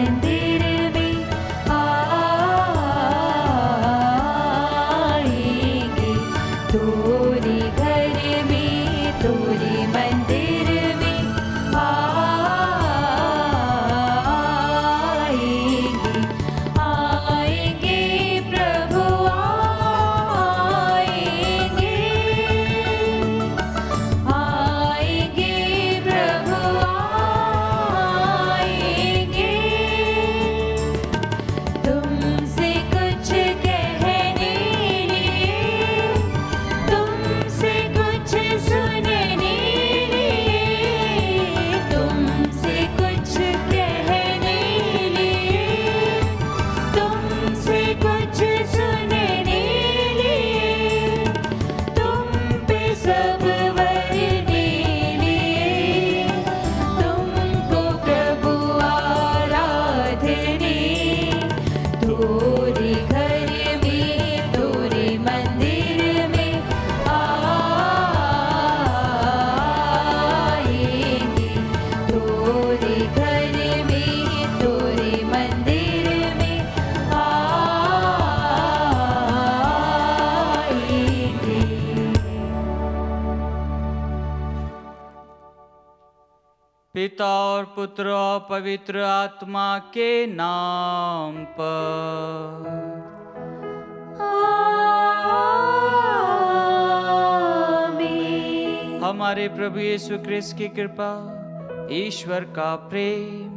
मंदिर में आएंगे, तोरे घर में, तोरे मंदिर में आएंगे, आएंगे प्रभु आएंगे, आएंगे प्रभु आएंगे। तुमसे कुछ कहने लिए, तुमसे कुछ सुनने लिए, तुमसे कुछ कहने लिए, तुमसे कुछ सुनने लिए, तुम पे सब वरने लिए, तुमको प्रभु आराधने, तोरे घर में, तोरे मंदिर में आएंगे, तोरे घर में, तोरे मंदिर में आएंगे। पिता और पुत्र और पवित्र आत्मा के नाम पर। आमीन। हमारे प्रभु यीशु ख्रिस्त की कृपा, ईश्वर का प्रेम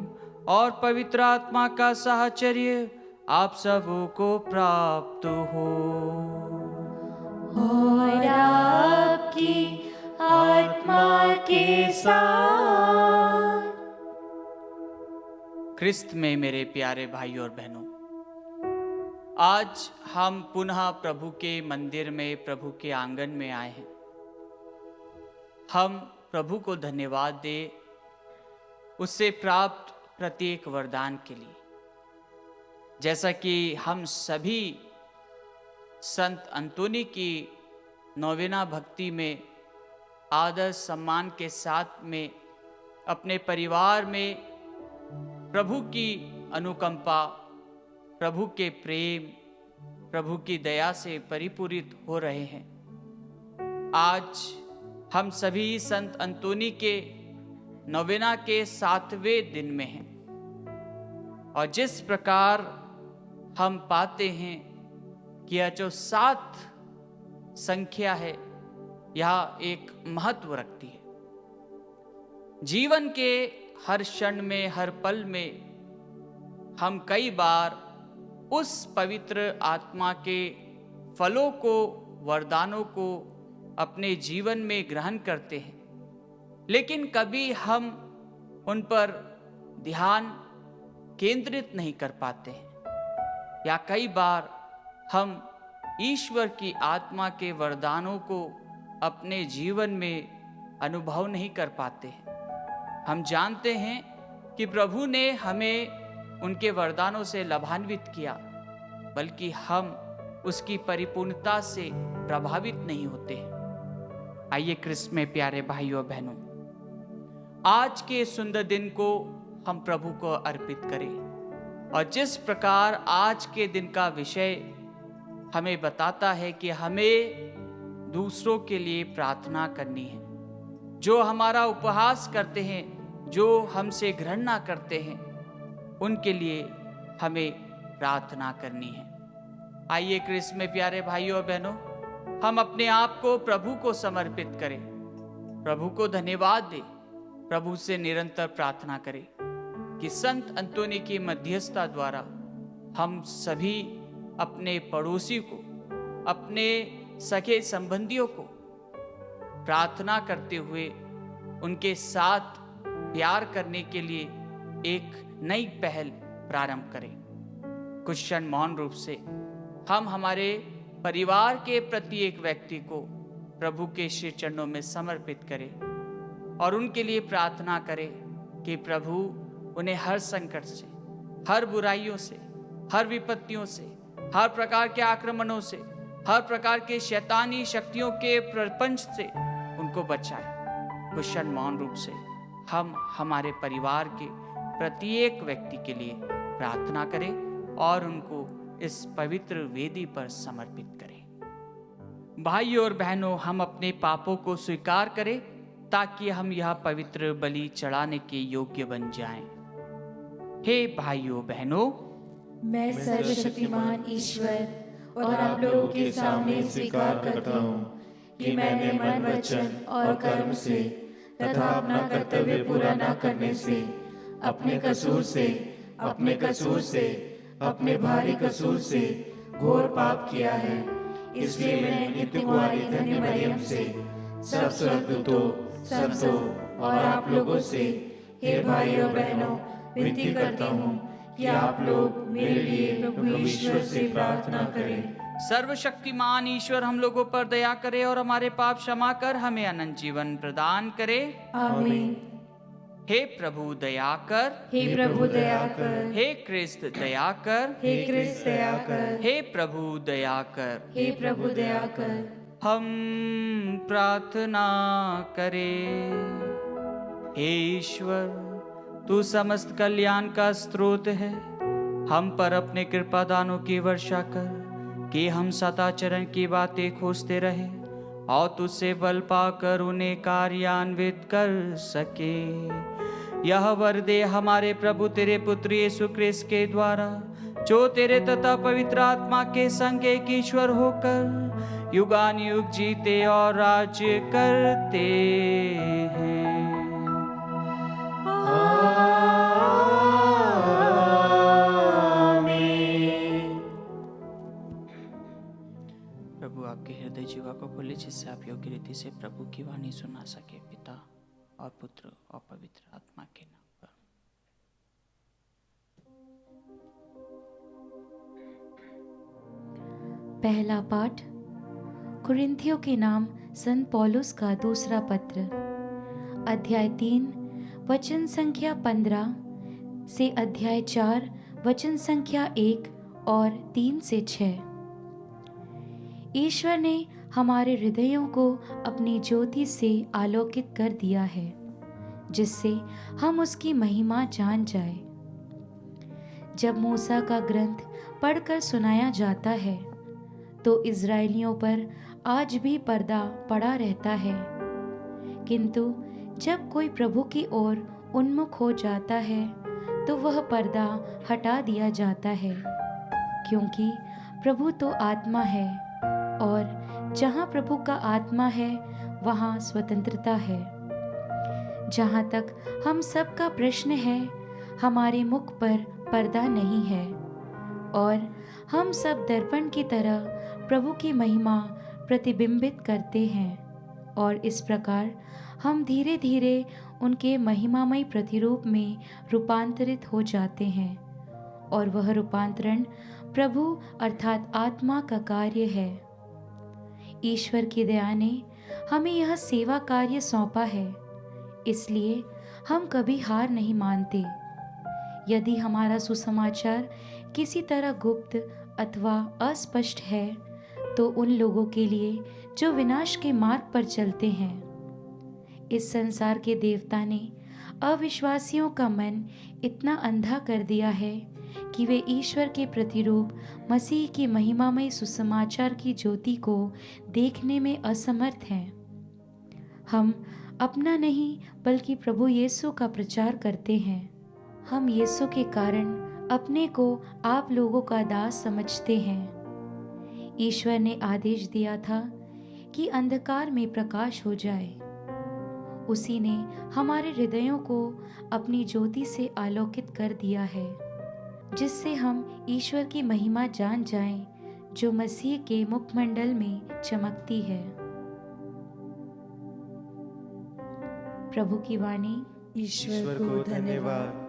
और पवित्र आत्मा का साहचर्य आप सबों को प्राप्त हो। और आपकी आत्मा के साथ। ख्रिस्त में मेरे प्यारे भाई और बहनों, आज हम पुनः प्रभु के मंदिर में, प्रभु के आंगन में आए हैं। हम प्रभु को धन्यवाद दें उससे प्राप्त प्रत्येक वरदान के लिए। जैसा कि हम सभी संत अंतोनी की नौवेना भक्ति में आदर सम्मान के साथ में अपने परिवार में प्रभु की अनुकंपा, प्रभु के प्रेम, प्रभु की दया से परिपूरित हो रहे हैं। आज हम सभी संत अंतोनी के नौवेना के 7वें दिन में हैं और जिस प्रकार हम पाते हैं कि यह जो 7 संख्या है, यह एक महत्व रखती है। जीवन के हर क्षण में, हर पल में हम कई बार उस पवित्र आत्मा के फलों को, वरदानों को अपने जीवन में ग्रहण करते हैं, लेकिन कभी हम उन पर ध्यान केंद्रित नहीं कर पाते हैं, या कई बार हम ईश्वर की आत्मा के वरदानों को अपने जीवन में अनुभव नहीं कर पाते हैं। हम जानते हैं कि प्रभु ने हमें उनके वरदानों से लाभान्वित किया, बल्कि हम उसकी परिपूर्णता से प्रभावित नहीं होते हैं। आइए ख्रिस्त में प्यारे भाइयों बहनों, आज के सुंदर दिन को हम प्रभु को अर्पित करें और जिस प्रकार आज के दिन का विषय हमें बताता है कि हमें दूसरों के लिए प्रार्थना करनी है। जो हमारा उपहास करते हैं, जो हमसे घृणा करते हैं, उनके लिए हमें प्रार्थना करनी है। आइए ख्रिस्त में प्यारे भाइयों और बहनों, हम अपने आप को प्रभु को समर्पित करें, प्रभु को धन्यवाद दें, प्रभु से निरंतर प्रार्थना करें कि संत अंतोनी की मध्यस्थता द्वारा हम सभी अपने पड़ोसी को, अपने सगे संबंधियों को प्रार्थना करते हुए उनके साथ प्यार करने के लिए एक नई पहल प्रारंभ करें। कुछ क्षण मौन रूप से हम हमारे परिवार के प्रत्येक व्यक्ति को प्रभु के श्री चरणों में समर्पित करें और उनके लिए प्रार्थना करें कि प्रभु उन्हें हर संकट से, हर बुराइयों से, हर विपत्तियों से, हर प्रकार के आक्रमणों से, हर प्रकार के शैतानी शक्तियों के प्रपंच से उनको बचाए। कुछ क्षण मौन रूप से हम हमारे परिवार के प्रत्येक व्यक्ति के लिए प्रार्थना करें और उनको इस पवित्र वेदी पर समर्पित करें। भाइयों और बहनों, हम अपने पापों को स्वीकार करें ताकि हम यह पवित्र बलि चढ़ाने के योग्य बन जाएं। हे भाइयों बहनों, मैं सर्वशक्तिमान ईश्वर और आप लोगों के सामने स्वीकार करता हूँ कि मैंने मन, वचन और कर्म से तथा अपना कर्तव्य पूरा न करने से, अपने कसूर से, अपने भारी कसूर से घोर पाप किया है। इसलिए मैं नित्य कुंवारी धन्य मरियम से, सब स्वर्गदूतों, संतों और आप लोगों से, हे भाइयों बहनों, विनती करता हूँ कि आप लोग मेरे लिए प्रभु ईश्वर से प्रार्थना करें। सर्वशक्तिमान ईश्वर हम लोगों पर दया करे और हमारे पाप क्षमा कर हमें अनंत जीवन प्रदान करे। आमीन। हे प्रभु दया कर, हे प्रभु दया कर, हे क्रिस्त दया कर, हे क्रिस्त दया कर, हे प्रभु दया कर, हे प्रभु दया कर। हम प्रार्थना करें। हे ईश्वर, तू समस्त कल्याण का स्रोत है, हम पर अपने कृपा दानों की वर्षा कर कि हम सदाचरण की बातें खोजते रहे और तुझसे बल पाकर उन्हें कार्यान्वित कर सके। यह वर दे हमारे प्रभु तेरे पुत्र यीशु ख्रिस्त के द्वारा, जो तेरे तथा पवित्र आत्मा के संग एक ईश्वर होकर युगान युग जीते और राज्य करते हैं। प्रभु आपके हृदय जीवा को खोले, जिससे आप योग्य रीति से प्रभु की वाणी सुना सके। पिता और पुत्र और पवित्र आत्मा के नाम पर। पहला पाठ कुरिन्थियों के नाम संत पौलुस का दूसरा पत्र, अध्याय 3 वचन संख्या 15 से अध्याय 4 वचन संख्या 1 और 3 से 6। ईश्वर ने हमारे हृदयों को अपनी ज्योति से आलोकित कर दिया है, जिससे हम उसकी महिमा जान जाए। जब मूसा का ग्रंथ पढ़कर सुनाया जाता है तो इज़राइलियों पर आज भी पर्दा पड़ा रहता है, किंतु जब कोई प्रभु की ओर उन्मुख हो जाता है तो वह पर्दा हटा दिया जाता है, क्योंकि प्रभु तो आत्मा है और जहाँ प्रभु का आत्मा है वहाँ स्वतंत्रता है। जहाँ तक हम सब का प्रश्न है, हमारे मुख पर पर्दा नहीं है और हम सब दर्पण की तरह प्रभु की महिमा प्रतिबिंबित करते हैं, और इस प्रकार हम धीरे धीरे उनके महिमामय प्रतिरूप में रूपांतरित हो जाते हैं, और वह रूपांतरण प्रभु अर्थात आत्मा का कार्य है। ईश्वर की दया ने हमें यह सेवा कार्य सौंपा है, इसलिए हम कभी हार नहीं मानते। यदि हमारा सुसमाचार किसी तरह गुप्त अथवा अस्पष्ट है तो उन लोगों के लिए जो विनाश के मार्ग पर चलते हैं। इस संसार के देवता ने अविश्वासियों का मन इतना अंधा कर दिया है कि वे ईश्वर के प्रतिरूप मसीह की महिमामय सुसमाचार की ज्योति को देखने में असमर्थ हैं। हम अपना नहीं बल्कि प्रभु यीशु का प्रचार करते हैं। हम यीशु के कारण अपने को आप लोगों का दास समझते हैं। ईश्वर ने आदेश दिया था कि अंधकार में प्रकाश हो जाए। उसी ने हमारे हृदयों को अपनी ज्योति से आलोकित कर दिया है, जिससे हम ईश्वर की महिमा जान जाएं, जो मसीह के मुखमंडल में चमकती है। प्रभु की वाणी। ईश्वर को धन्यवाद।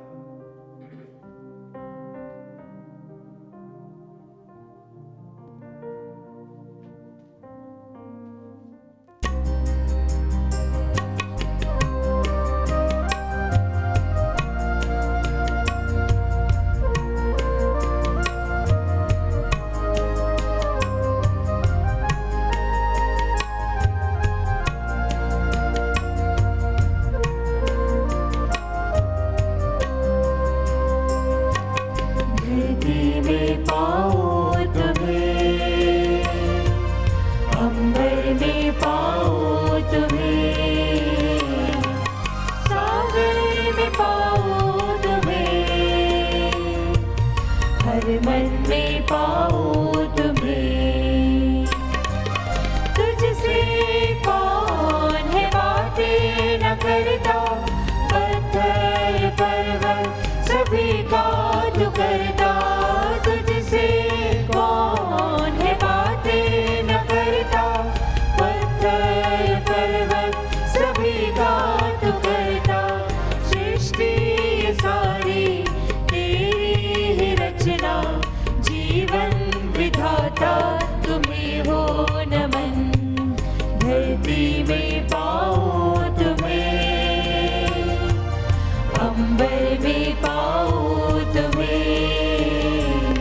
में पाऊं तुम्हें,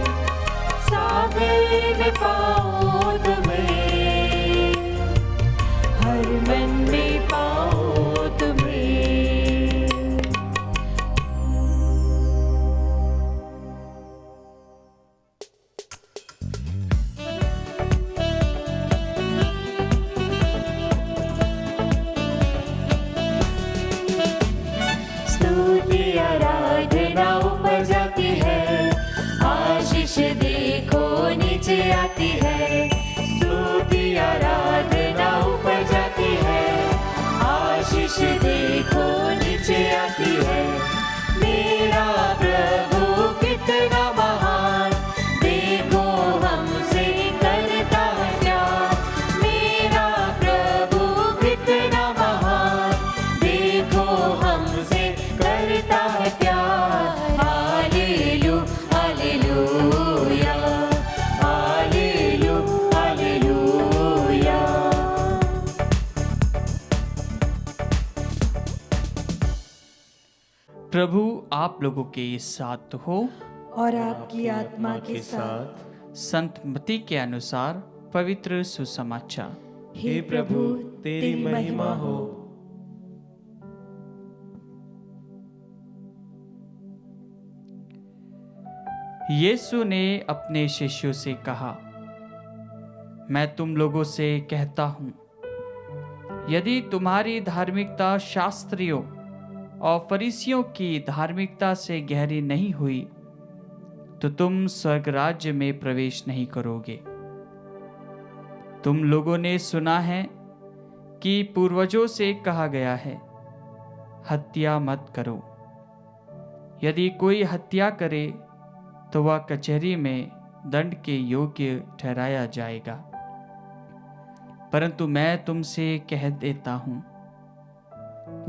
सागर में पाऊं तुम्हें, हर मन में पाऊं तुम्हें। स्तुति आराधना ऊपर जाती है, आशीष देखो नीचे आती है। स्तुति आराधना ऊपर जाती है, आशीष देखो नीचे आती है। मेरा प्रभु कितना महान, देखो हमसे करता है प्यार। मेरा प्रभु कितना महान, देखो हमसे करता है प्यार। हालेलू हालेलूया, हालेलू हालेलूया। प्रभु आप लोगों के साथ हो और आपकी आत्मा के साथ। संत मत्ती के अनुसार पवित्र सुसमाचार। हे प्रभु तेरी महिमा हो। यीशु ने अपने शिष्यों से कहा, मैं तुम लोगों से कहता हूं, यदि तुम्हारी धार्मिकता शास्त्रियों और फरीसियों की धार्मिकता से गहरी नहीं हुई तो तुम स्वर्ग राज्य में प्रवेश नहीं करोगे। तुम लोगों ने सुना है कि पूर्वजों से कहा गया है, हत्या मत करो। यदि कोई हत्या करे तो वह कचहरी में दंड के योग्य ठहराया जाएगा। परंतु मैं तुमसे कह देता हूं,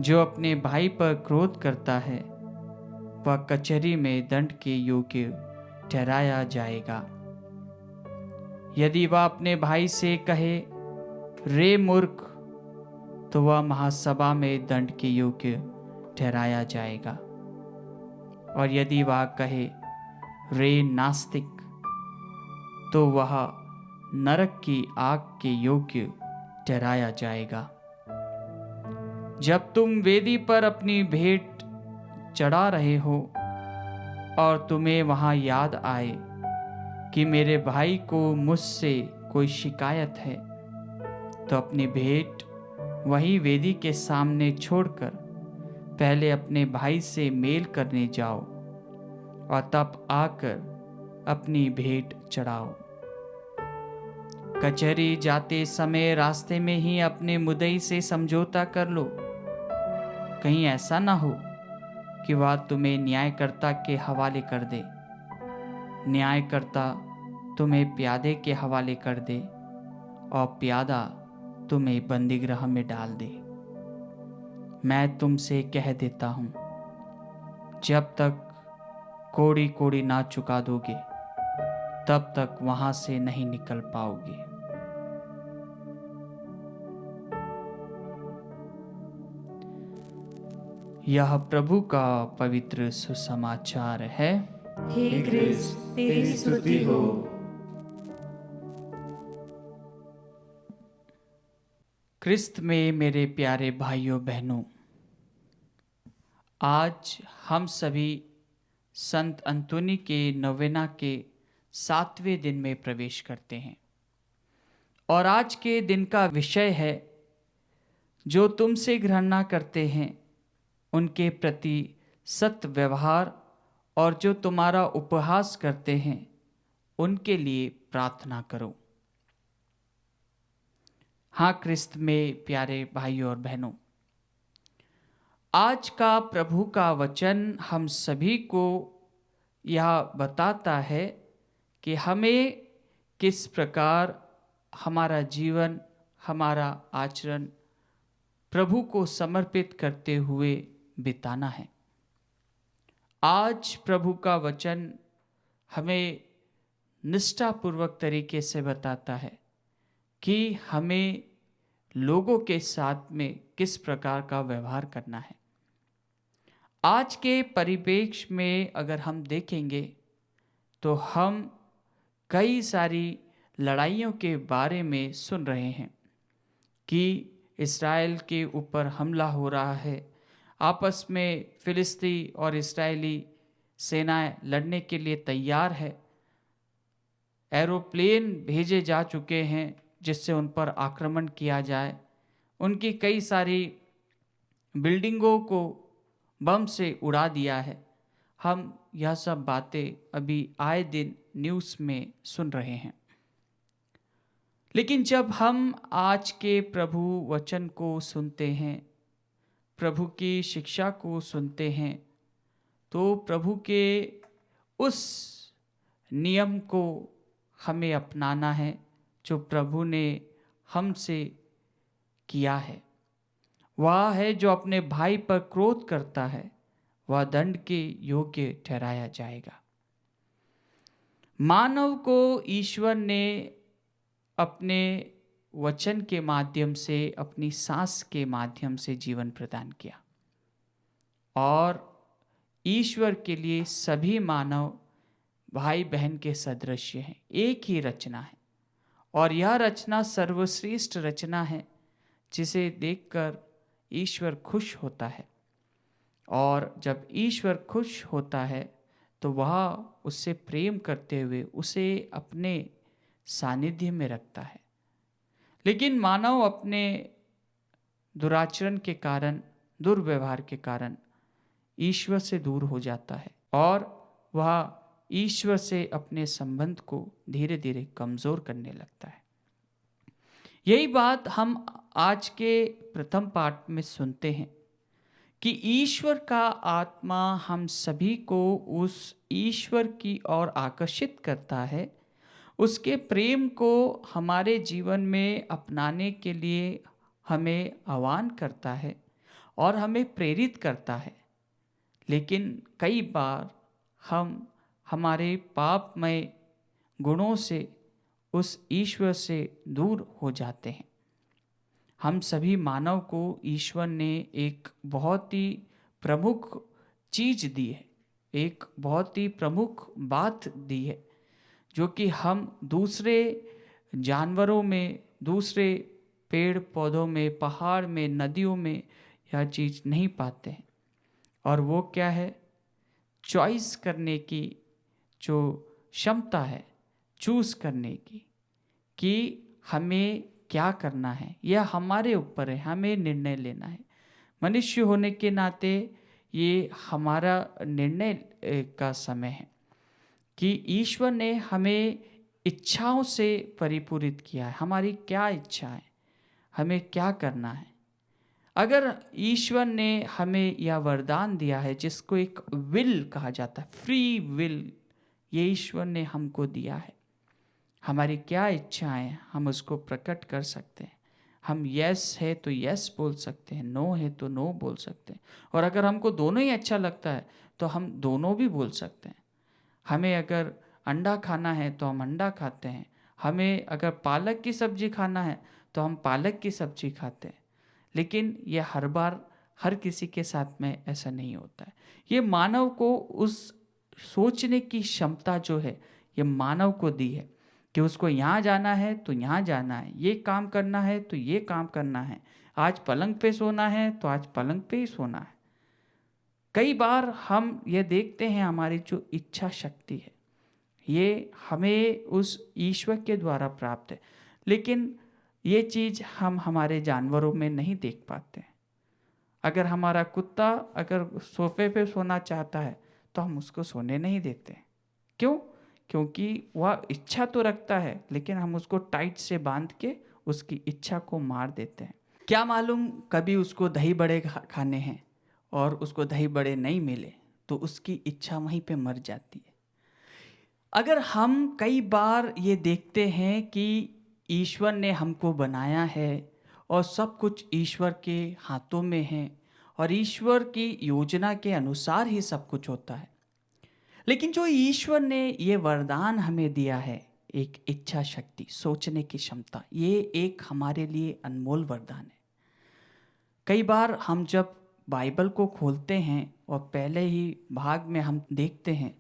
जो अपने भाई पर क्रोध करता है वह कचहरी में दंड के योग्य ठहराया जाएगा। यदि वह अपने भाई से कहे, रे मूर्ख, तो वह महासभा में दंड के योग्य ठहराया जाएगा। और यदि वह कहे, रे नास्तिक, तो वह नरक की आग के योग्य ठहराया जाएगा। जब तुम वेदी पर अपनी भेंट चढ़ा रहे हो और तुम्हें वहां याद आए कि मेरे भाई को मुझसे कोई शिकायत है, तो अपनी भेंट वही वेदी के सामने छोड़कर पहले अपने भाई से मेल करने जाओ और तब आकर अपनी भेंट चढ़ाओ। कचहरी जाते समय रास्ते में ही अपने मुद्दई से समझौता कर लो, कहीं ऐसा ना हो कि वह तुम्हें न्यायकर्ता के हवाले कर दे, न्यायकर्ता तुम्हें प्यादे के हवाले कर दे और प्यादा तुम्हें बंदीगृह में डाल दे। मैं तुमसे कह देता हूं, जब तक कोड़ी कोड़ी ना चुका दोगे तब तक वहां से नहीं निकल पाओगे। यह प्रभु का पवित्र सुसमाचार है। हे क्रिस्त तेरी स्तुति हो। क्रिस्त में मेरे प्यारे भाइयों बहनों, आज हम सभी संत अंतोनी के नवेना के 7वें दिन में प्रवेश करते हैं और आज के दिन का विषय है, जो तुमसे घृणा करते हैं उनके प्रति सत्य व्यवहार और जो तुम्हारा उपहास करते हैं उनके लिए प्रार्थना करो। हाँ क्रिस्त में प्यारे भाइयों और बहनों, आज का प्रभु का वचन हम सभी को यह बताता है कि हमें किस प्रकार हमारा जीवन, हमारा आचरण प्रभु को समर्पित करते हुए बिताना है। आज प्रभु का वचन हमें निष्ठापूर्वक तरीके से बताता है कि हमें लोगों के साथ में किस प्रकार का व्यवहार करना है। आज के परिप्रेक्ष्य में अगर हम देखेंगे तो हम कई सारी लड़ाइयों के बारे में सुन रहे हैं कि इस्राएल के ऊपर हमला हो रहा है, आपस में फिलिस्ती और इस्राएली सेनाएं लड़ने के लिए तैयार है, एरोप्लेन भेजे जा चुके हैं जिससे उन पर आक्रमण किया जाए, उनकी कई सारी बिल्डिंगों को बम से उड़ा दिया है। हम यह सब बातें अभी आए दिन न्यूज़ में सुन रहे हैं। लेकिन जब हम आज के प्रभु वचन को सुनते हैं, प्रभु की शिक्षा को सुनते हैं, तो प्रभु के उस नियम को हमें अपनाना है जो प्रभु ने हमसे किया है। वह है जो अपने भाई पर क्रोध करता है वह दंड के योग्य ठहराया जाएगा। मानव को ईश्वर ने अपने वचन के माध्यम से, अपनी सांस के माध्यम से जीवन प्रदान किया और ईश्वर के लिए सभी मानव भाई बहन के सदृश हैं, एक ही रचना है और यह रचना सर्वश्रेष्ठ रचना है जिसे देखकर ईश्वर खुश होता है। और जब ईश्वर खुश होता है तो वह उससे प्रेम करते हुए उसे अपने सानिध्य में रखता है। लेकिन मानव अपने दुराचरण के कारण, दुर्व्यवहार के कारण ईश्वर से दूर हो जाता है और वह ईश्वर से अपने संबंध को धीरे धीरे कमज़ोर करने लगता है। यही बात हम आज के प्रथम पाठ में सुनते हैं कि ईश्वर का आत्मा हम सभी को उस ईश्वर की ओर आकर्षित करता है, उसके प्रेम को हमारे जीवन में अपनाने के लिए हमें आह्वान करता है और हमें प्रेरित करता है। लेकिन कई बार हम हमारे पापमय गुणों से उस ईश्वर से दूर हो जाते हैं। हम सभी मानव को ईश्वर ने एक बहुत ही प्रमुख चीज दी है, एक बहुत ही प्रमुख बात दी है जो कि हम दूसरे जानवरों में, दूसरे पेड़ पौधों में, पहाड़ में, नदियों में यह चीज़ नहीं पाते हैं। और वो क्या है? चॉइस करने की जो क्षमता है, चूज़ करने की, कि हमें क्या करना है, यह हमारे ऊपर है, हमें निर्णय लेना है। मनुष्य होने के नाते ये हमारा निर्णय का समय है कि ईश्वर ने हमें इच्छाओं से परिपूरित किया है। हमारी क्या इच्छा है, हमें क्या करना है। अगर ईश्वर ने हमें यह वरदान दिया है जिसको एक विल कहा जाता है, फ्री विल, ये ईश्वर ने हमको दिया है। हमारी क्या इच्छाएं हम उसको प्रकट कर सकते हैं। हम यस है तो यस बोल सकते हैं, नो है तो नो बोल सकते हैं। और अगर हमको दोनों ही अच्छा लगता है तो हम दोनों भी बोल सकते हैं। हमें अगर अंडा खाना है तो हम अंडा खाते हैं, हमें अगर पालक की सब्जी खाना है तो हम पालक की सब्जी खाते हैं। लेकिन यह हर बार हर किसी के साथ में ऐसा नहीं होता है। ये मानव को उस सोचने की क्षमता जो है ये मानव को दी है कि उसको यहाँ जाना है तो यहाँ जाना है, ये काम करना है तो ये काम करना है, आज पलंग पे सोना है तो आज पलंग पे ही सोना है। कई बार हम ये देखते हैं हमारी जो इच्छा शक्ति है ये हमें उस ईश्वर के द्वारा प्राप्त है, लेकिन ये चीज़ हम हमारे जानवरों में नहीं देख पाते। अगर हमारा कुत्ता अगर सोफे पे सोना चाहता है तो हम उसको सोने नहीं देते। क्यों? क्योंकि वह इच्छा तो रखता है लेकिन हम उसको टाइट से बांध के उसकी इच्छा को मार देते हैं। क्या मालूम कभी उसको दही बड़े खाने हैं और उसको दही बड़े नहीं मिले तो उसकी इच्छा वहीं पे मर जाती है। अगर हम कई बार ये देखते हैं कि ईश्वर ने हमको बनाया है और सब कुछ ईश्वर के हाथों में है और ईश्वर की योजना के अनुसार ही सब कुछ होता है, लेकिन जो ईश्वर ने ये वरदान हमें दिया है, एक इच्छा शक्ति, सोचने की क्षमता, ये एक हमारे लिए अनमोल वरदान है। कई बार हम जब बाइबल को खोलते हैं और पहले ही भाग में हम देखते हैं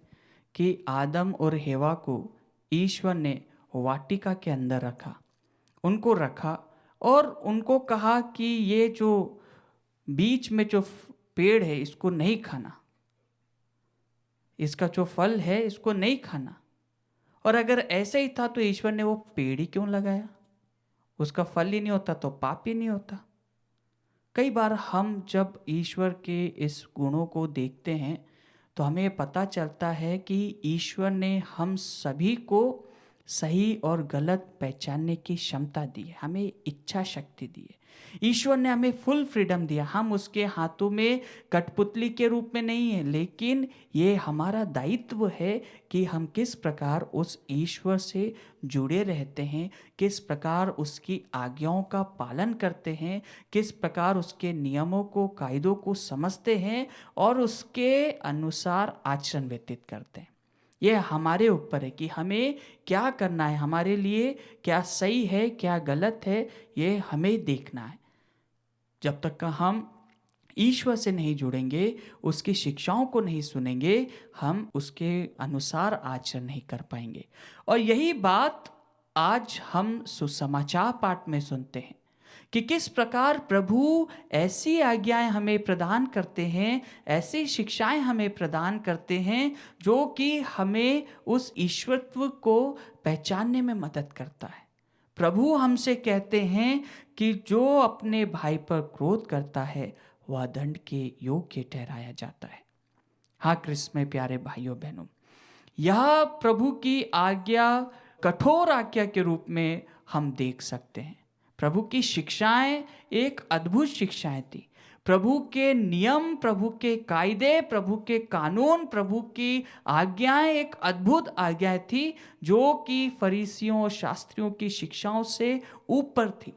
कि आदम और हेवा को ईश्वर ने वाटिका के अंदर रखा, उनको रखा और उनको कहा कि ये जो बीच में जो पेड़ है इसको नहीं खाना, इसका जो फल है इसको नहीं खाना। और अगर ऐसे ही था तो ईश्वर ने वो पेड़ ही क्यों लगाया? उसका फल ही नहीं होता तो पाप ही नहीं होता। कई बार हम जब ईश्वर के इस गुणों को देखते हैं तो हमें पता चलता है कि ईश्वर ने हम सभी को सही और गलत पहचानने की क्षमता दी है, हमें इच्छा शक्ति दी है। ईश्वर ने हमें फुल फ्रीडम दिया। हम उसके हाथों में कठपुतली के रूप में नहीं है, लेकिन ये हमारा दायित्व है कि हम किस प्रकार उस ईश्वर से जुड़े रहते हैं, किस प्रकार उसकी आज्ञाओं का पालन करते हैं, किस प्रकार उसके नियमों को, कायदों को समझते हैं और उसके अनुसार आचरण व्यतीत करते हैं। ये हमारे ऊपर है कि हमें क्या करना है, हमारे लिए क्या सही है क्या गलत है, ये हमें देखना है। जब तक का हम ईश्वर से नहीं जुड़ेंगे, उसकी शिक्षाओं को नहीं सुनेंगे, हम उसके अनुसार आचरण नहीं कर पाएंगे। और यही बात आज हम सुसमाचार पाठ में सुनते हैं कि किस प्रकार प्रभु ऐसी आज्ञाएं हमें प्रदान करते हैं, ऐसी शिक्षाएं हमें प्रदान करते हैं जो कि हमें उस ईश्वरत्व को पहचानने में मदद करता है। प्रभु हमसे कहते हैं कि जो अपने भाई पर क्रोध करता है वह दंड के योग्य ठहराया जाता है। हाँ क्रिस्त में प्यारे भाइयों बहनों, यह प्रभु की आज्ञा कठोर आज्ञा के रूप में हम देख सकते हैं। प्रभु की शिक्षाएं एक अद्भुत शिक्षाएं थी। प्रभु के नियम, प्रभु के कायदे, प्रभु के कानून, प्रभु की आज्ञाएं एक अद्भुत आज्ञाएं थी जो कि फरीसियों और शास्त्रियों की शिक्षाओं से ऊपर थी,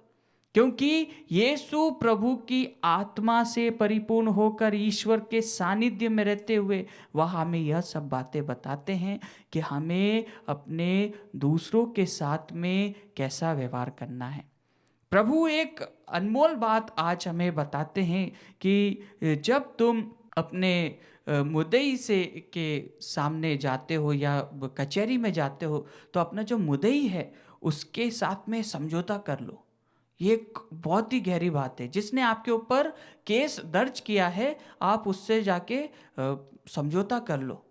क्योंकि यीशु प्रभु की आत्मा से परिपूर्ण होकर ईश्वर के सानिध्य में रहते हुए वह हमें यह सब बातें बताते हैं कि हमें अपने दूसरों के साथ में कैसा व्यवहार करना है। प्रभु एक अनमोल बात आज हमें बताते हैं कि जब तुम अपने मुद्दई से के सामने जाते हो या कचहरी में जाते हो तो अपना जो मुद्दई है उसके साथ में समझौता कर लो। ये एक बहुत ही गहरी बात है। जिसने आपके ऊपर केस दर्ज किया है आप उससे जाके समझौता कर लो।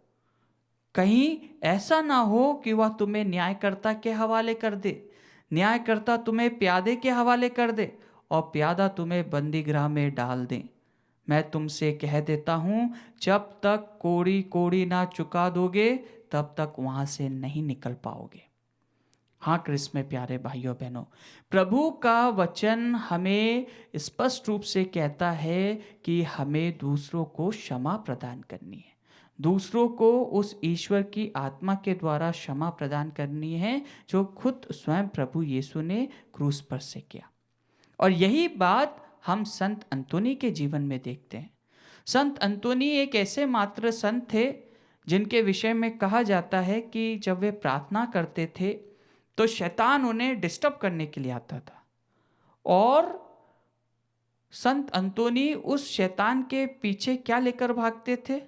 कहीं ऐसा ना हो कि वह तुम्हें न्यायकर्ता के हवाले कर दे, न्यायकर्ता तुम्हें प्यादे के हवाले कर दे और प्यादा तुम्हें बंदीगृह में डाल दे। मैं तुमसे कह देता हूँ, जब तक कोड़ी कोड़ी ना चुका दोगे तब तक वहाँ से नहीं निकल पाओगे। हाँ क्रिस्त में प्यारे भाइयों बहनों, प्रभु का वचन हमें स्पष्ट रूप से कहता है कि हमें दूसरों को क्षमा प्रदान करनी है, दूसरों को उस ईश्वर की आत्मा के द्वारा क्षमा प्रदान करनी है जो खुद स्वयं प्रभु यीशु ने क्रूस पर से किया। और यही बात हम संत अंतोनी के जीवन में देखते हैं। संत अंतोनी एक ऐसे मात्र संत थे जिनके विषय में कहा जाता है कि जब वे प्रार्थना करते थे तो शैतान उन्हें डिस्टर्ब करने के लिए आता था और संत अंतोनी उस शैतान के पीछे क्या लेकर भागते थे?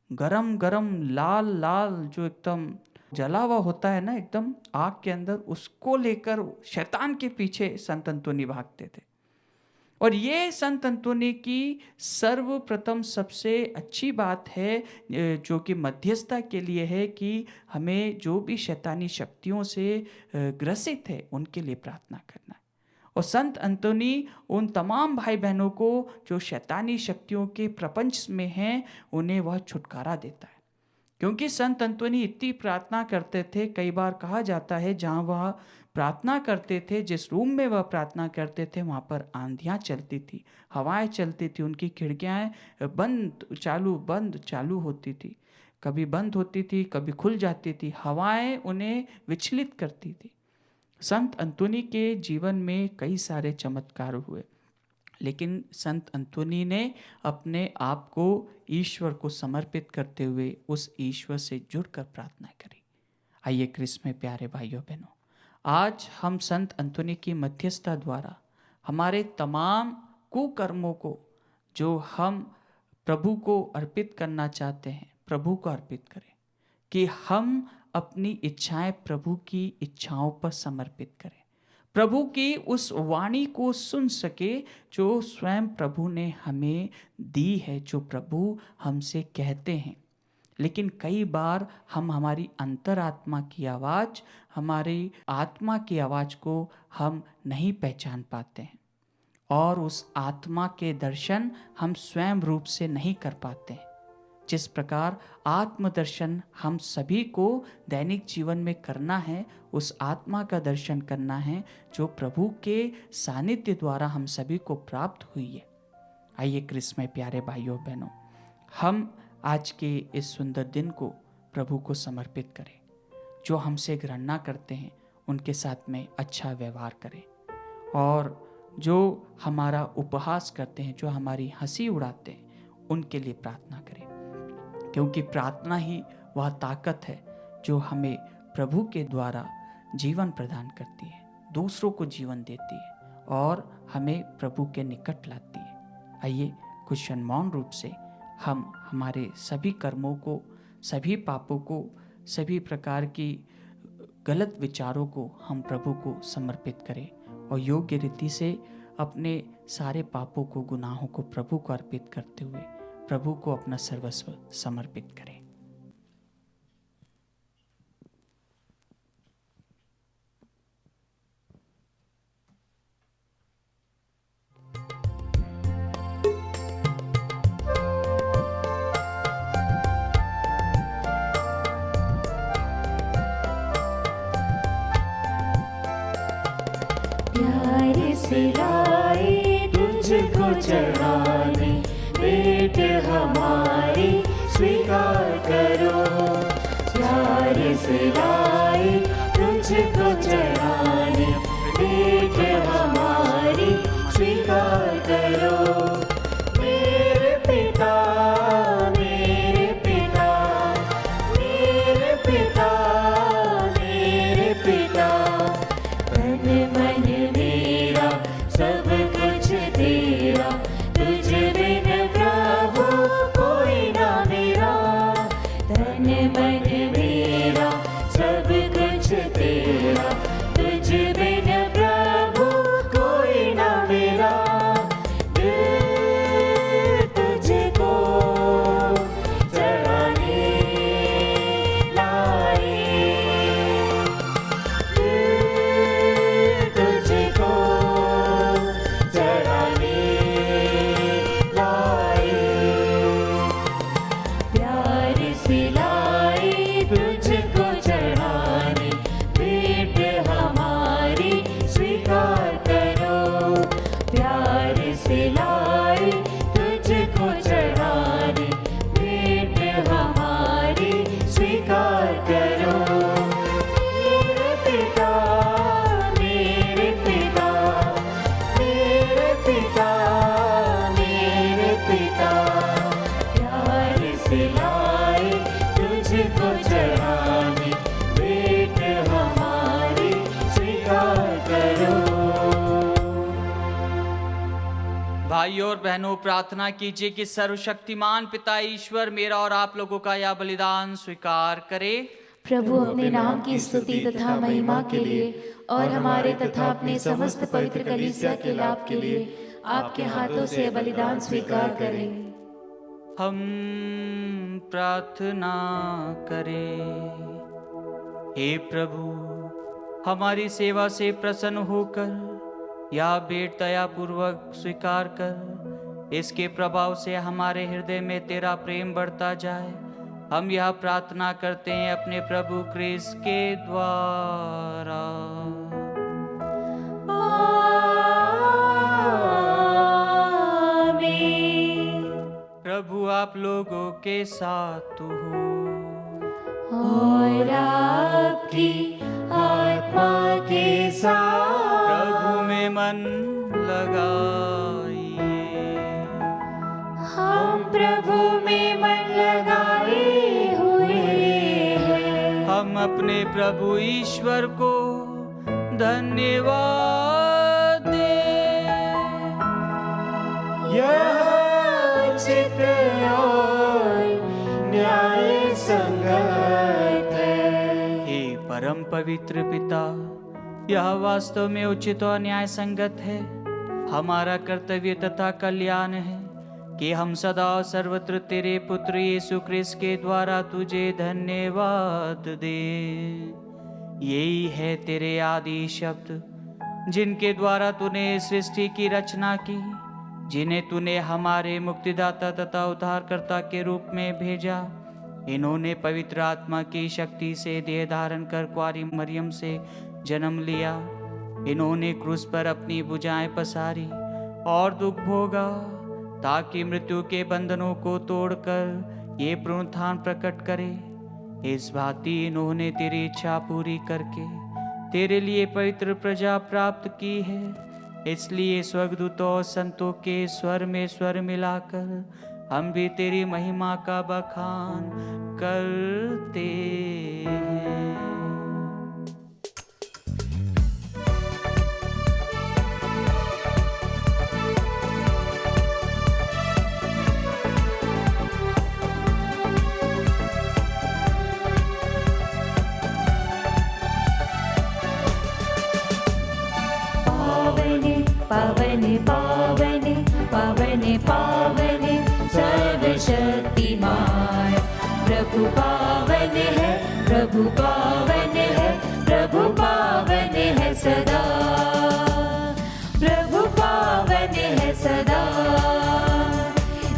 गरम गरम लाल लाल जो एकदम जला हुआ होता है ना, एकदम आग के अंदर, उसको लेकर शैतान के पीछे संत अंतोनी भागते थे। और ये संत अंतोनी की सर्वप्रथम सबसे अच्छी बात है जो कि मध्यस्थता के लिए है कि हमें जो भी शैतानी शक्तियों से ग्रसित है उनके लिए प्रार्थना करना है। और संत अंतोनी उन तमाम भाई बहनों को जो शैतानी शक्तियों के प्रपंच में हैं उन्हें वह छुटकारा देता है। क्योंकि संत अंतोनी इतनी प्रार्थना करते थे, कई बार कहा जाता है जहाँ वह प्रार्थना करते थे, जिस रूम में वह प्रार्थना करते थे वहाँ पर आंधियाँ चलती थी, हवाएं चलती थी, उनकी खिड़कियाँ बंद चालू होती थी, कभी बंद होती थी कभी खुल जाती थी, हवाएं उन्हें विचलित करती थी। संत अंतोनी के जीवन में कई सारे चमत्कार हुए, लेकिन संत अंतोनी ने अपने आप को ईश्वर को समर्पित करते हुए उस ईश्वर से जुड़कर प्रार्थना करी। आइए क्रिस्त में प्यारे भाइयों बहनों, आज हम संत अंतोनी की मध्यस्थता द्वारा हमारे तमाम कुकर्मों को जो हम प्रभु को अर्पित करना चाहते हैं, प्रभु को अर्पित करें, कि हम अपनी इच्छाएं प्रभु की इच्छाओं पर समर्पित करें, प्रभु की उस वाणी को सुन सके जो स्वयं प्रभु ने हमें दी है, जो प्रभु हमसे कहते हैं। लेकिन कई बार हम हमारी अंतरात्मा की आवाज़, हमारी आत्मा की आवाज़ को हम नहीं पहचान पाते हैं और उस आत्मा के दर्शन हम स्वयं रूप से नहीं कर पाते हैं। जिस प्रकार आत्मदर्शन हम सभी को दैनिक जीवन में करना है, उस आत्मा का दर्शन करना है जो प्रभु के सानिध्य द्वारा हम सभी को प्राप्त हुई है। आइए क्रिस्त में प्यारे भाइयों बहनों, हम आज के इस सुंदर दिन को प्रभु को समर्पित करें। जो हमसे घृणा करते हैं उनके साथ में अच्छा व्यवहार करें, और जो हमारा उपहास करते हैं, जो हमारी हंसी उड़ाते हैं, उनके लिए प्रार्थना करें, क्योंकि प्रार्थना ही वह ताकत है जो हमें प्रभु के द्वारा जीवन प्रदान करती है, दूसरों को जीवन देती है और हमें प्रभु के निकट लाती है। आइए कुछ मौन रूप से हम हमारे सभी कर्मों को, सभी पापों को, सभी प्रकार की गलत विचारों को हम प्रभु को समर्पित करें और योग्य रीति से अपने सारे पापों को, गुनाहों को प्रभु को अर्पित करते हुए प्रभु को अपना सर्वस्व समर्पित करें। प्यार से लाए तुझको चढ़ाने, भेंट हमारी स्वीकार करो। प्यार से लाए तुझको चढ़ाने, भेंट हमारी स्वीकार करो। मेरे पिता, मेरे पिता, मेरे पिता, मेरे पिता, तन मन मेरा सब कुछ तेरा, तुझ बिन प्रभु कोई ना मेरा। तन मन मेरा सब कुछ तेरा, तुझ बिन प्रभु कोई ना मेरा। दिल तुझको चढ़ाने लाए, तुझको चढ़ाने लाए। प्यार से लाए तुझको चढ़ाने, भेंट हमारी स्वीकार करो। प्यार से लाए तुझको चढ़ाने, भेंट हमारी स्वीकार करो। मेरे पिता, मेरे पिता, मेरे पिता, मेरे पिता, प्यार से लाए तुझको चढ़ाने, भेंट हमारी स्वीकार करो। भाइयों और बहनों, प्रार्थना कीजिए कि सर्वशक्तिमान पिता ईश्वर मेरा और आप लोगों का यह बलिदान स्वीकार करे। प्रभु अपने नाम की स्तुति तथा महिमा के लिए और हमारे तथा अपने समस्त पवित्र कलीसिया के लाभ के लिए आपके हाथों से बलिदान स्वीकार करें। हम प्रार्थना करें। हे प्रभु, हमारी सेवा से प्रसन्न होकर यह भेंट दयापूर्वक स्वीकार कर, इसके प्रभाव से हमारे हृदय में तेरा प्रेम बढ़ता जाए। हम यह प्रार्थना करते हैं अपने प्रभु क्रिस्त के द्वारा। आमीन। प्रभु आप लोगों के साथ हो और आपकी आत्मा के साथ। प्रभु में मन लगाइए। हम प्रभु में मन लगाए हुए हैं। हम अपने प्रभु ईश्वर को धन्यवाद दें। यह सत्य और न्याय संगत है। हे परम पवित्र पिता, यह वास्तव में उचित और न्याय संगत है, हमारा कर्तव्य तथा कल्याण है कि हम सदा और सर्वत्र तेरे पुत्र यीशु ख्रिस्त के द्वारा तुझे धन्यवाद दें। यही है तेरे आदि शब्द जिनके द्वारा तूने सृष्टि की रचना की, जिन्हें तूने हमारे मुक्तिदाता तथा उद्धारकर्ता के रूप में भेजा। इन्होंने पवित्र आत्मा की शक्ति से देह धारण कर कुंवारी मरियम से जन्म लिया। इन्होंने क्रूस पर अपनी भुजाएं पसारी और दुख भोगा, ताकि मृत्यु के बंधनों को तोड़कर ये पुनरुत्थान प्रकट करे। इस भांति इन्होंने तेरी इच्छा पूरी करके तेरे लिए पवित्र प्रजा प्राप्त की है। इसलिए स्वर्गदूतों और संतों के स्वर में स्वर मिलाकर हम भी तेरी महिमा का बखान करते हैं। पावने पावने पावने पावने सर्वशक्तिमान प्रभु पावन है, प्रभु पावन है, प्रभु पावन है सदा, प्रभु पावन है सदा।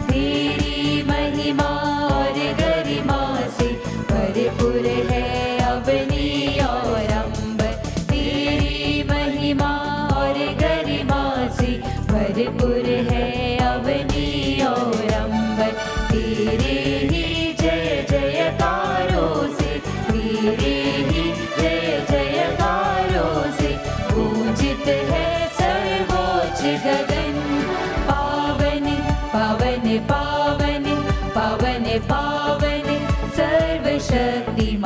तेरी महिमा और गरिमा से भरपूर है अवनी और अंबर, तेरी महिमा भरपूर है अवनी और अंबर। तेरे ही जय जयकारों से, तेरे ही जय जयकारों से पूजित है सर्वोच्च गगन। पावन पावन पावन पावन पावन सर्वशक्तिमान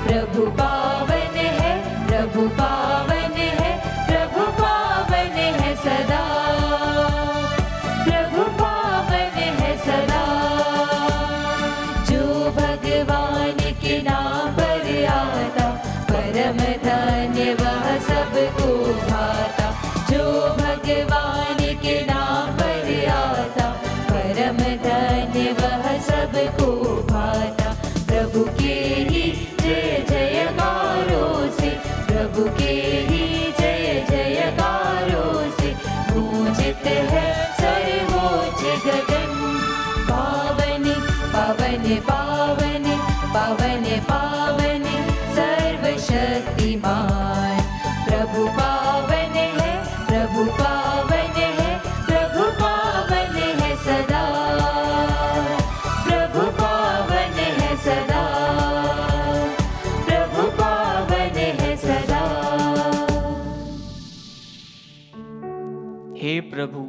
प्रभु पावन है, प्रभु पावन है, प्रभु पावन है सदा, प्रभु पावन है सदा। जो भगवान के नाम पर आता परम धन्य वह सबको भाता, जो भगवान के नाम पर आता परम धन्य वह सबको भाता। प्रभु के ही जय जयकारों से, प्रभु के ही जय जयकारों से पूजित है सर्वोच्च गगन। पावन पावन पावन पावन पावन सर्वशक्तिमान प्रभु पावन है, प्रभु पावन है, प्रभु पावन है सदा, प्रभु पावन है सदा, प्रभु पावन है सदा। हे प्रभु,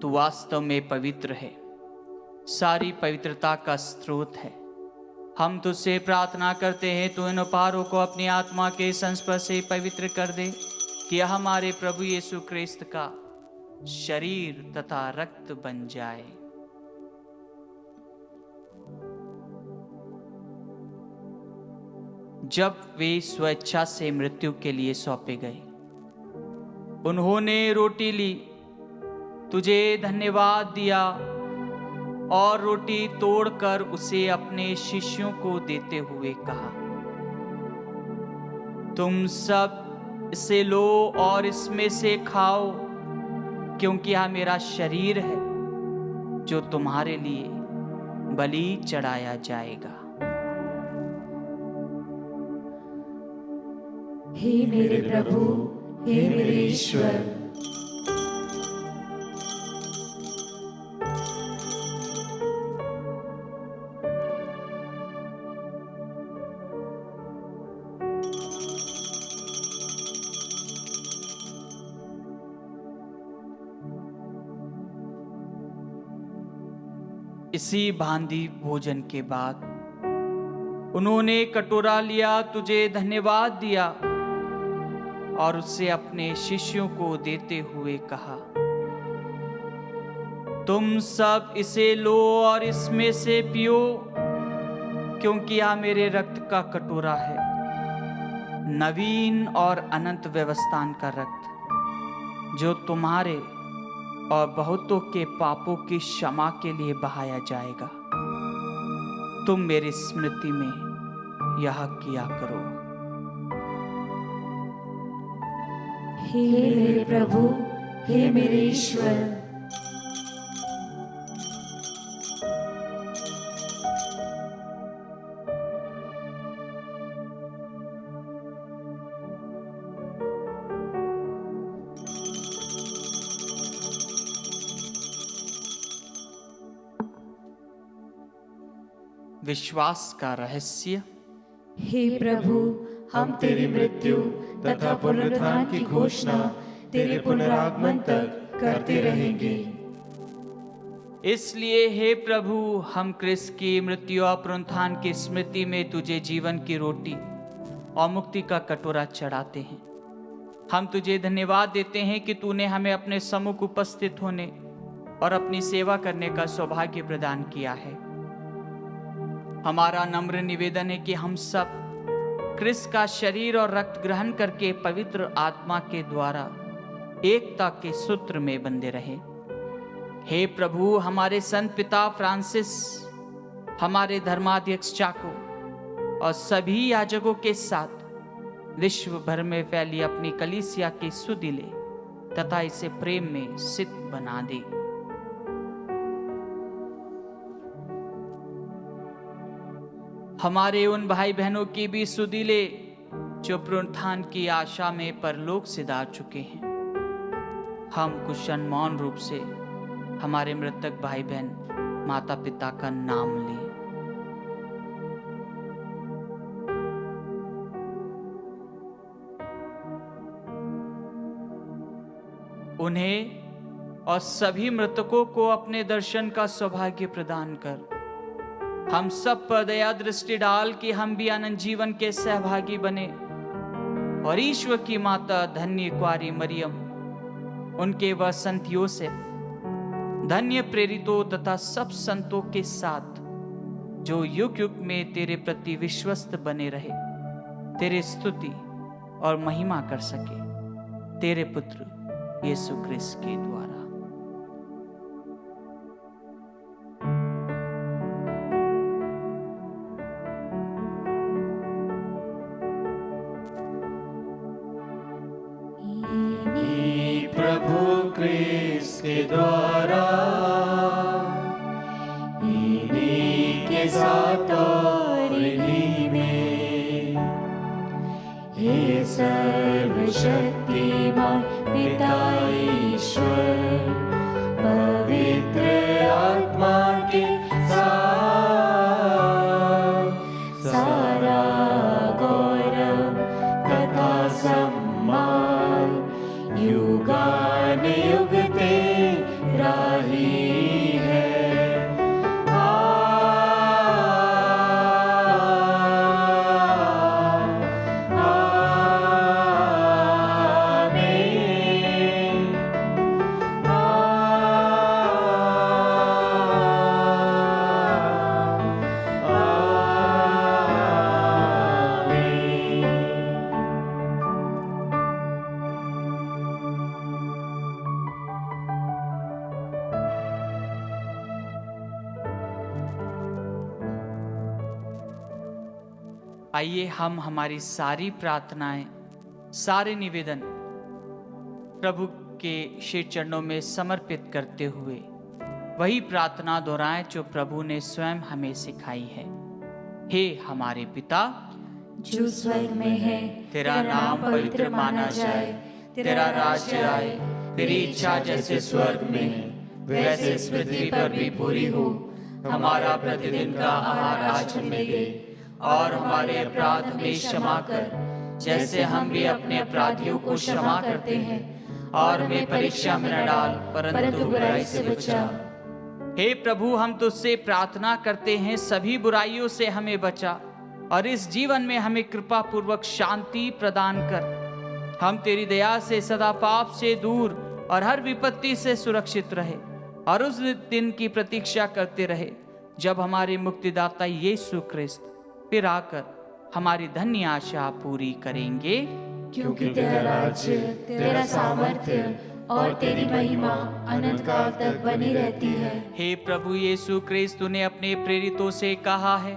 तू वास्तव में पवित्र है, सारी पवित्रता का स्रोत है। हम तुझसे प्रार्थना करते हैं तू इन उपहारों को अपनी आत्मा के संस्पर्श से पवित्र कर दे, कि हमारे प्रभु यीशु ख्रिस्त का शरीर तथा रक्त बन जाए। जब वे स्वेच्छा से मृत्यु के लिए सौंपे गए, उन्होंने रोटी ली, तुझे धन्यवाद दिया और रोटी तोड़कर उसे अपने शिष्यों को देते हुए कहा, तुम सब इसे लो और इसमें से खाओ, क्योंकि यह मेरा शरीर है जो तुम्हारे लिए बलि चढ़ाया जाएगा। हे मेरे प्रभु, हे मेरे ईश्वर, इसी भांति भोजन के बाद उन्होंने कटोरा लिया, तुझे धन्यवाद दिया और उसे अपने शिष्यों को देते हुए कहा, तुम सब इसे लो और इसमें से पियो, क्योंकि यह मेरे रक्त का कटोरा है, नवीन और अनंत व्यवस्थान का रक्त, जो तुम्हारे और बहुतों के पापों की क्षमा के लिए बहाया जाएगा। तुम मेरी स्मृति में यह किया करो। हे मेरे प्रभु, हे मेरे ईश्वर, विश्वास का रहस्य। हे प्रभु, हम तेरी मृत्यु तथा पुनरुत्थान की घोषणा तेरे पुनरागमन तक करते रहेंगे। इसलिए हे प्रभु, हम क्रिस्त की मृत्यु और पुनरुत्थान की स्मृति में तुझे जीवन की रोटी और मुक्ति का कटोरा चढ़ाते हैं। हम तुझे धन्यवाद देते हैं कि तूने हमें अपने सम्मुख उपस्थित होने और अपनी सेवा करने का सौभाग्य प्रदान किया है। हमारा नम्र निवेदन है कि हम सब क्रिस्त का शरीर और रक्त ग्रहण करके पवित्र आत्मा के द्वारा एकता के सूत्र में बंधे रहे। हे प्रभु, हमारे संत पिता फ्रांसिस, हमारे धर्माध्यक्ष चाको और सभी याजकों के साथ विश्व भर में फैली अपनी कलीसिया की सुधि ले तथा इसे प्रेम में सिद्ध बना दे। हमारे उन भाई बहनों की भी सुधि ले जो पुनरुत्थान की आशा में परलोक सिधार चुके हैं। हम कुछ अनमौन रूप से हमारे मृतक भाई बहन, माता पिता का नाम लें। उन्हें और सभी मृतकों को अपने दर्शन का सौभाग्य प्रदान कर हम सब पर दया दृष्टि डाल कि हम भी अनंत जीवन के सहभागी बने और ईश्वर की माता धन्य कुंवारी मरियम, उनके वह संत योसेफ, धन्य प्रेरितों तथा सब संतों के साथ जो युग युग में तेरे प्रति विश्वस्त बने रहे, तेरे स्तुति और महिमा कर सके, तेरे पुत्र यीशु क्रिस्त के द्वारा। प्रभु क्रिस्त के द्वारा, इन्हीं के साथ और इन्हीं में, हे सर्वशक्तिमान पिता ईश्वर, पवित्र आत्मा के साथ सारा गौरव तथा सम्मान युगान युग तेरा ही है। आइए हम हमारी सारी प्रार्थनाएं, सारे निवेदन प्रभु के श्री चरणों में समर्पित करते हुए वही प्रार्थना दोहराएं जो प्रभु ने स्वयं हमें सिखाई है। हे हमारे पिता जो स्वर्ग में है, तेरा नाम पवित्र माना जाए, तेरा राज्य आए, तेरी इच्छा जैसे स्वर्ग में है वैसे इस पृथ्वी पर भी पूरी हो। हमारा प्रतिदिन का आहार आज हमें दे और हमारे अपराध हमें क्षमा कर, जैसे हम भी अपने अपराधियों को क्षमा करते हैं, और हमें परीक्षा में न डाल परंतु बुराई से बचा। हे प्रभु, हम तुझसे प्रार्थना करते हैं सभी बुराइयों से हमें बचा और इस जीवन में हमें कृपा पूर्वक शांति प्रदान कर। हम तेरी दया से सदा पाप से दूर और हर विपत्ति से सुरक्षित रहे और उस दिन की प्रतीक्षा करते रहे जब हमारे मुक्तिदाता यीशु ख्रिस्त फिर आकर हमारी धन्य आशा पूरी करेंगे। क्योंकि तेरा राज्य, तेरा सामर्थ्य और तेरी महिमा अनंत काल तक बनी रहती है। हे प्रभु यीशु ख्रिस्त, तूने अपने प्रेरितों से कहा है,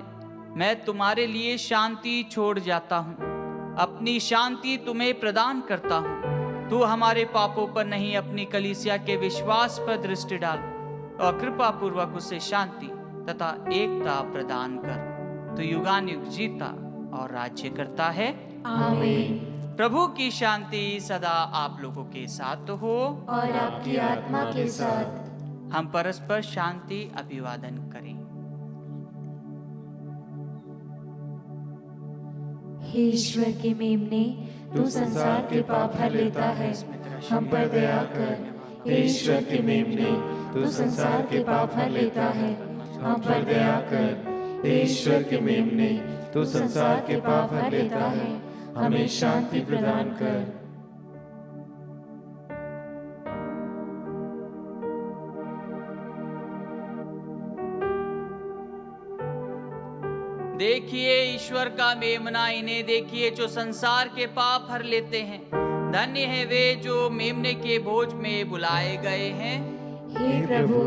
मैं तुम्हारे लिए शांति छोड़ जाता हूँ, अपनी शांति तुम्हें प्रदान करता हूँ। तू हमारे पापों पर नहीं, अपनी कलीसिया के विश्वास पर दृष्टि डाल और कृपा पूर्वक उसे शांति तथा एकता प्रदान कर। तू युगानुयुग जीता और राज्य करता है। आमीन। प्रभु की शांति सदा आप लोगों के साथ हो और आपकी आत्मा के साथ। हम परस्पर शांति अभिवादन करें। हे ईश्वर के मेमने, तू संसार के पाप हर लेता है, हम पर दया कर। हे ईश्वर के मेमने, तू संसार के पाप हर लेता है, हम पर दया कर। हे ईश्वर के मेमने, तू संसार के पाप हर लेता है, हमें शांति प्रदान कर। देखिए ईश्वर का मेमना, इन्हें देखिए जो संसार के पाप हर लेते हैं। धन्य है वे जो मेमने के भोज में बुलाए गए हैं। हे प्रभु,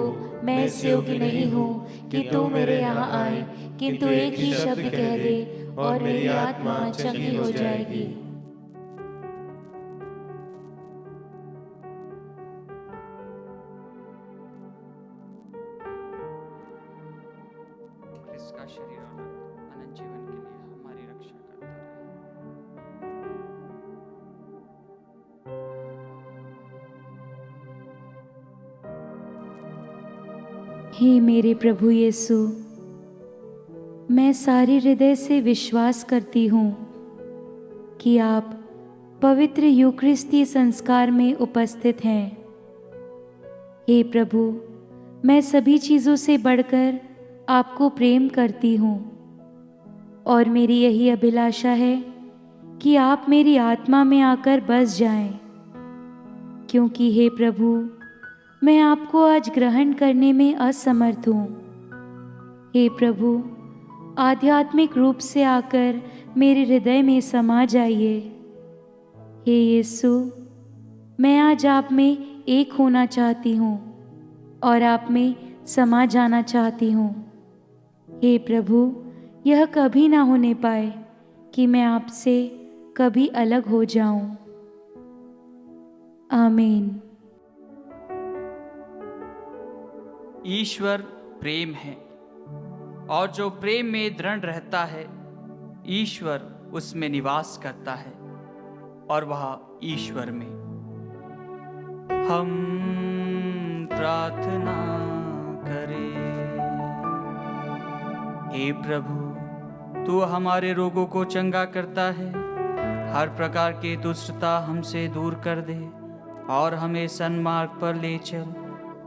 मैं इस योग्य नहीं हूँ कि तू मेरे यहाँ आए, किंतु एक ही शब्द कह दे और मेरी आत्मा चंगी हो जाएगी। इसका शरीर और रक्त अनंत जीवन के लिए हमारी रक्षा करता रहे। हे मेरे प्रभु यीशु, मैं सारे हृदय से विश्वास करती हूँ कि आप पवित्र यूकरिस्ती संस्कार में उपस्थित हैं। हे प्रभु, मैं सभी चीज़ों से बढ़कर आपको प्रेम करती हूँ और मेरी यही अभिलाषा है कि आप मेरी आत्मा में आकर बस जाएं, क्योंकि हे प्रभु, मैं आपको आज ग्रहण करने में असमर्थ हूँ। हे प्रभु, आध्यात्मिक रूप से आकर मेरे हृदय में समा जाइए। हे यीशु, मैं आज आप में एक होना चाहती हूँ और आप में समा जाना चाहती हूँ। हे प्रभु, यह कभी ना होने पाए कि मैं आपसे कभी अलग हो जाऊं। आमीन। ईश्वर प्रेम है और जो प्रेम में दृढ़ रहता है, ईश्वर उसमें निवास करता है और वह ईश्वर में। हम प्रार्थना करें। हे प्रभु, तू हमारे रोगों को चंगा करता है, हर प्रकार की दुष्टता हमसे दूर कर दे और हमें सन्मार्ग पर ले चल।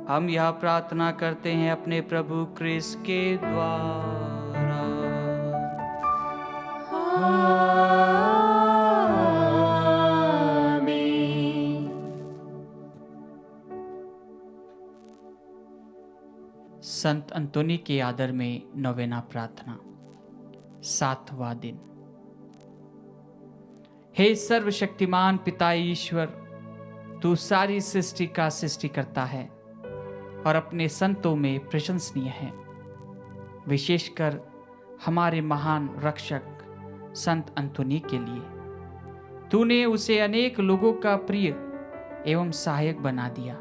हम यह प्रार्थना करते हैं अपने प्रभु क्रिस्त के द्वारा। संत अंतोनी के आदर में नवेना प्रार्थना, 7वां दिन। हे सर्वशक्तिमान पिता ईश्वर, तू सारी सृष्टि का सृष्टि करता है और अपने संतों में प्रशंसनीय है। विशेषकर हमारे महान रक्षक संत अंतोनी के लिए तूने उसे अनेक लोगों का प्रिय एवं सहायक बना दिया।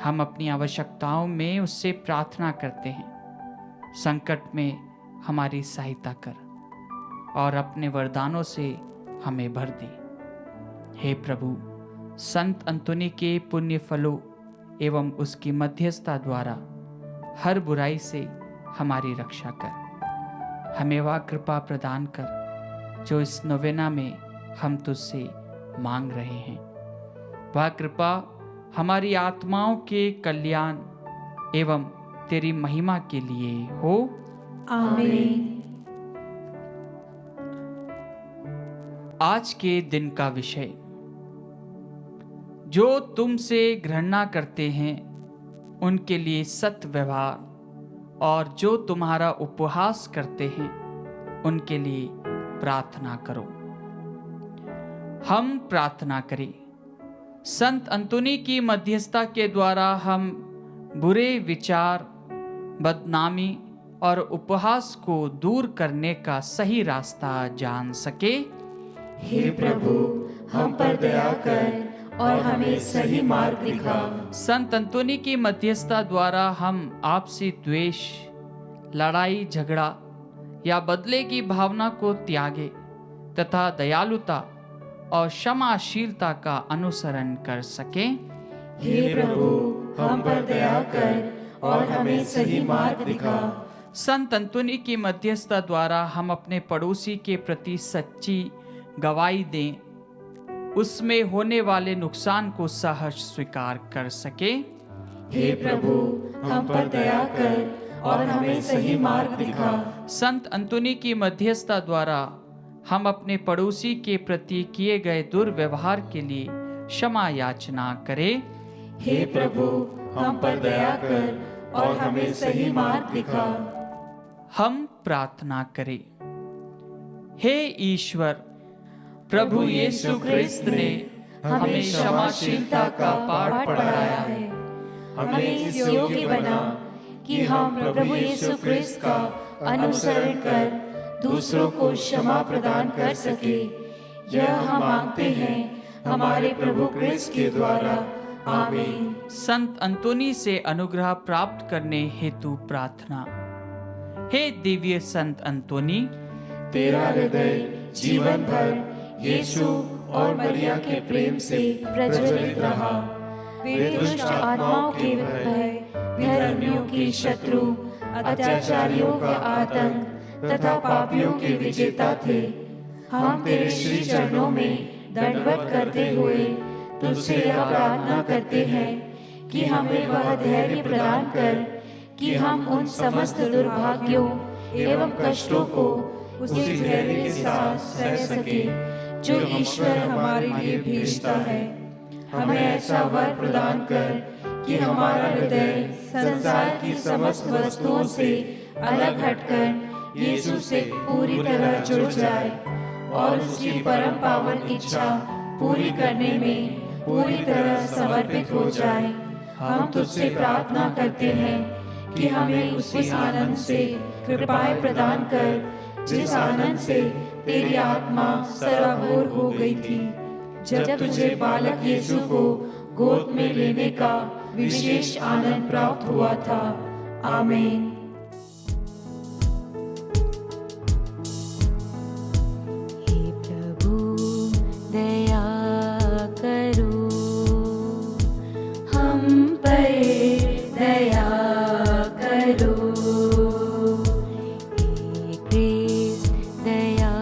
हम अपनी आवश्यकताओं में उससे प्रार्थना करते हैं। संकट में हमारी सहायता कर और अपने वरदानों से हमें भर दे। हे प्रभु, संत अंतोनी के पुण्य फलों एवं उसकी मध्यस्थता द्वारा हर बुराई से हमारी रक्षा कर। हमें वह कृपा प्रदान कर जो इस नवेना में हम तुझसे मांग रहे हैं। वह कृपा हमारी आत्माओं के कल्याण एवं तेरी महिमा के लिए हो। आमीन। आज के दिन का विषय, जो तुमसे घृणा करते हैं उनके लिए सत्य व्यवहार, और जो तुम्हारा उपहास करते हैं उनके लिए प्रार्थना करो। हम प्रार्थना करें। संत अंतोनी की मध्यस्थता के द्वारा हम बुरे विचार, बदनामी और उपहास को दूर करने का सही रास्ता जान सके। हे प्रभु, हम पर दया कर और हमें सही मार्ग दिखा। संत अंतोनी की मध्यस्थता द्वारा हम आपसी द्वेष, लड़ाई झगड़ा या बदले की भावना को त्यागे तथा दयालुता और क्षमाशीलता का अनुसरण कर सकें। हे प्रभु, हम पर दया कर और हमें सही मार्ग दिखा। संत अंतोनी की मध्यस्थता द्वारा हम अपने पड़ोसी के प्रति सच्ची गवाही दें, उसमें होने वाले नुकसान को सहर्ष स्वीकार कर सके। हे प्रभु, हम पर दया कर और हमें सही मार्ग दिखा। संत अंतोनी की मध्यस्थता द्वारा हम अपने पड़ोसी के प्रति किए गए दुर्व्यवहार के लिए क्षमा याचना करें। हे प्रभु, हम पर दया कर और हमें सही मार्ग दिखा। हम प्रार्थना करें। हे ईश्वर, प्रभु यीशु क्रिस्त ने हमें क्षमाशीलता का पाठ पढ़ाया है। हमें इस योग्य बना कि हम प्रभु यीशु क्रिस्त का अनुसरण कर दूसरों को क्षमा प्रदान कर सके। यह हम मांगते हैं हमारे प्रभु क्रिस्त के द्वारा। आमीन। संत अंतोनी से अनुग्रह प्राप्त करने हेतु प्रार्थना। हे दिव्य संत अंतोनी, तेरा हृदय जीवन भर यीशु और मरिया के प्रेम से प्रज्वलित रहा। वे दुष्ट आत्माओं के भय, धर्मियों की शत्रु, अत्याचारियों का आतंक तथा पापियों के विजेता थे। हम तेरे श्री चरणों में दंडवत करते हुए तुझसे यह प्रार्थना करते हैं कि हमें वह धैर्य प्रदान कर कि हम उन समस्त दुर्भाग्यों एवं कष्टों को उसी धैर्य के साथ सह सके जो ईश्वर हमारे लिए भेजता है। हमें ऐसा वर प्रदान कर कि हमारा हृदय संसार की समस्त वस्तुओं से अलग हटकर यीशु से पूरी तरह जुड़ जाए और उसकी परम पावन इच्छा पूरी करने में पूरी तरह समर्पित हो जाए। हम तुझसे प्रार्थना करते हैं कि हमें उसी आनंद से कृपाएं प्रदान कर जिस आनंद से तेरी आत्मा सराबोर हो गई थी जब तुझे बालक यीशु को गोद में लेने का विशेष आनंद प्राप्त हुआ था। आमीन। हे प्रभु, दया करो, हम पर दया करो। हे क्रिस्त, दया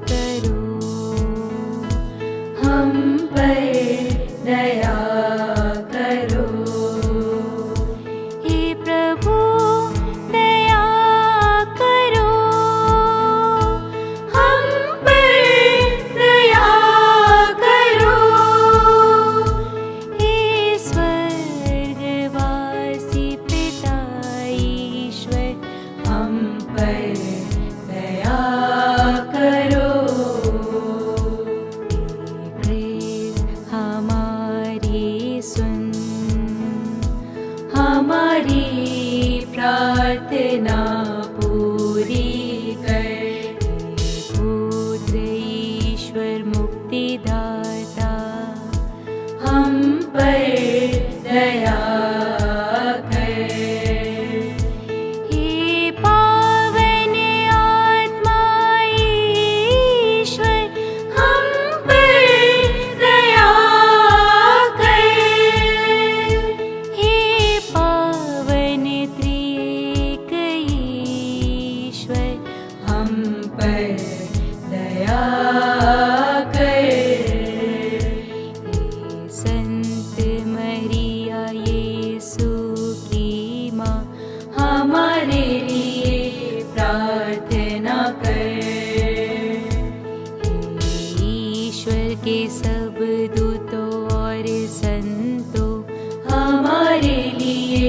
करो, हम पर दया करो। हे प्रभु, दया करो, हम पर दया करो। हे स्वर्गवासी पिता ईश्वर, हम पर दया करो। हे क्रिस्त, हमारी सुन, हमारी प्रार्थना पूरी कर। हे पुत्र ईश्वर मुक्तिदाता, हम पर दया कर। हे पावन आत्मा ईश्वर, हम पर दया कर। हे पावन त्रिएक ईश्वर, हम पर दया कर। हे संत मरिया यीशु की माँ, हमारे लिए प्रार्थना कर। हे ईश्वर के सब दूतों और संतों, हमारे लिए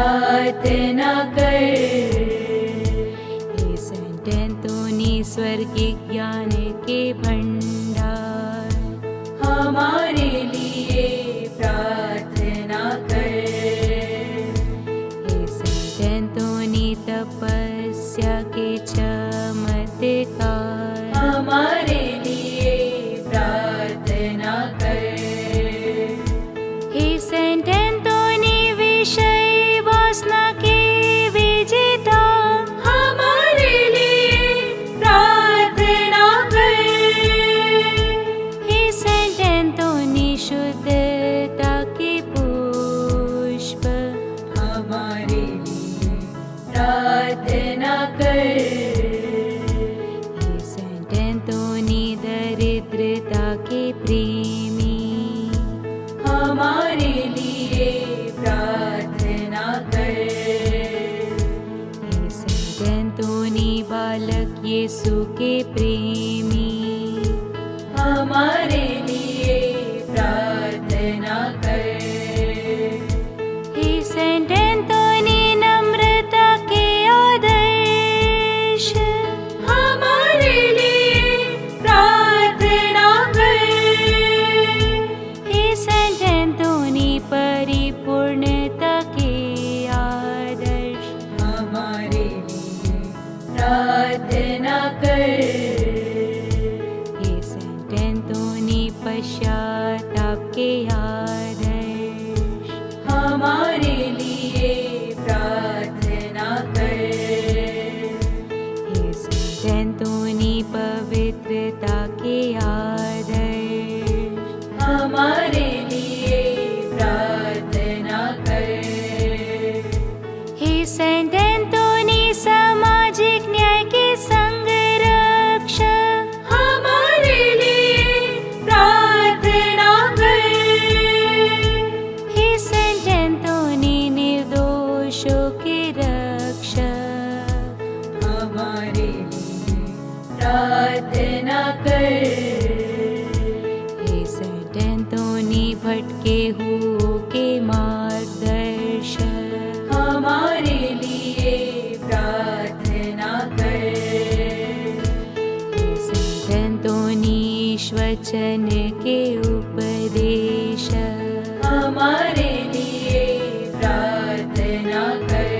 प्रार्थना कर। हे सेंट एंथोनी स्वर्गिक ज्ञान के भंडार, हमारे लिए प्रार्थना कर। हे सेंट एंथोनी तपस्या के चमत्कार, हमारे लिए प्रार्थना कर। हे सेंट एंथोनी विषय वासना के विजेता, हमारे लिए प्रार्थना कर। हे सेंट एंथोनी शुद्धता के पुष्प, हमारे लिए प्रार्थना कर। हे सेंट एंथोनी दरिद्रता के प्रेमी, हमारे लिए प्रार्थना कर। हे सेंट एंथोनी बालक यीशु के प्रेमी, हमारे लिए प्रार्थना कर। हे सेंट एंथोनी नम्रता के आदर्श, हमारे लिए प्रार्थना कर। हे सेंट एंथोनी परिपूर्णता के आदर्श, हमारे लिए प्रार्थना कर। हे सेंट एंथोनी पश्चाताप के आदर्श, हमारे लिए प्रार्थना कर। हे सेंट एंथोनी पवित्रता के आदर्श, हमारे लिए प्रार्थना कर। हे सेंट एंथोनी सामाजिक न्याय के संरक्षक, हमारे लिए प्रार्थना कर। हे सेंट एंथोनी निर्दोषों के रक्षक, हमारे लिए प्रार्थना कर। हे सेंट एंथोनी भटके हुओं के मार्गदर्शक, हमारे लिए प्रार्थना कर। हे सेंट एंथोनी वचन के उपदेशक, हमारे लिए प्रार्थना कर।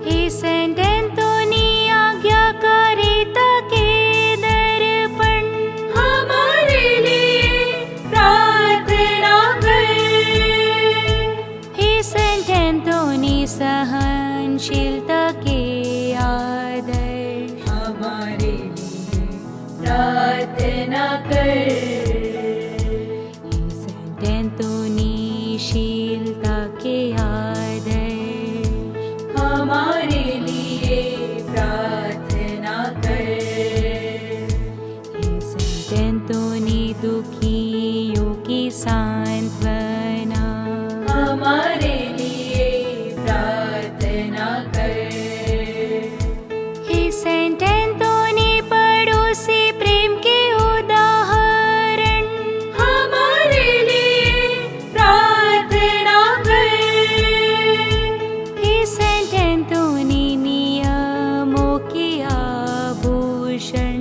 हे सेंट एंथोनी आज्ञाकारिता के दर्पण, हमारे लिए प्रार्थना कर। हे सेंट एंथोनी सहनशीलता के आदर्श, हमारे लिए प्रार्थना कर। हे सेंट एंथोनी शीलता के आदर्श, हमारे लिए प्रार्थना कर। हे सेंट एंथोनी दुखियों की सांत्वना, हमारे लिए प्रार्थना कर। हे सेंट एंथोनी पड़ोसी प्रेम के उदाहरण, हमारे लिए प्रार्थना कर। हे सेंट एंथोनी नियमों के आभूषण,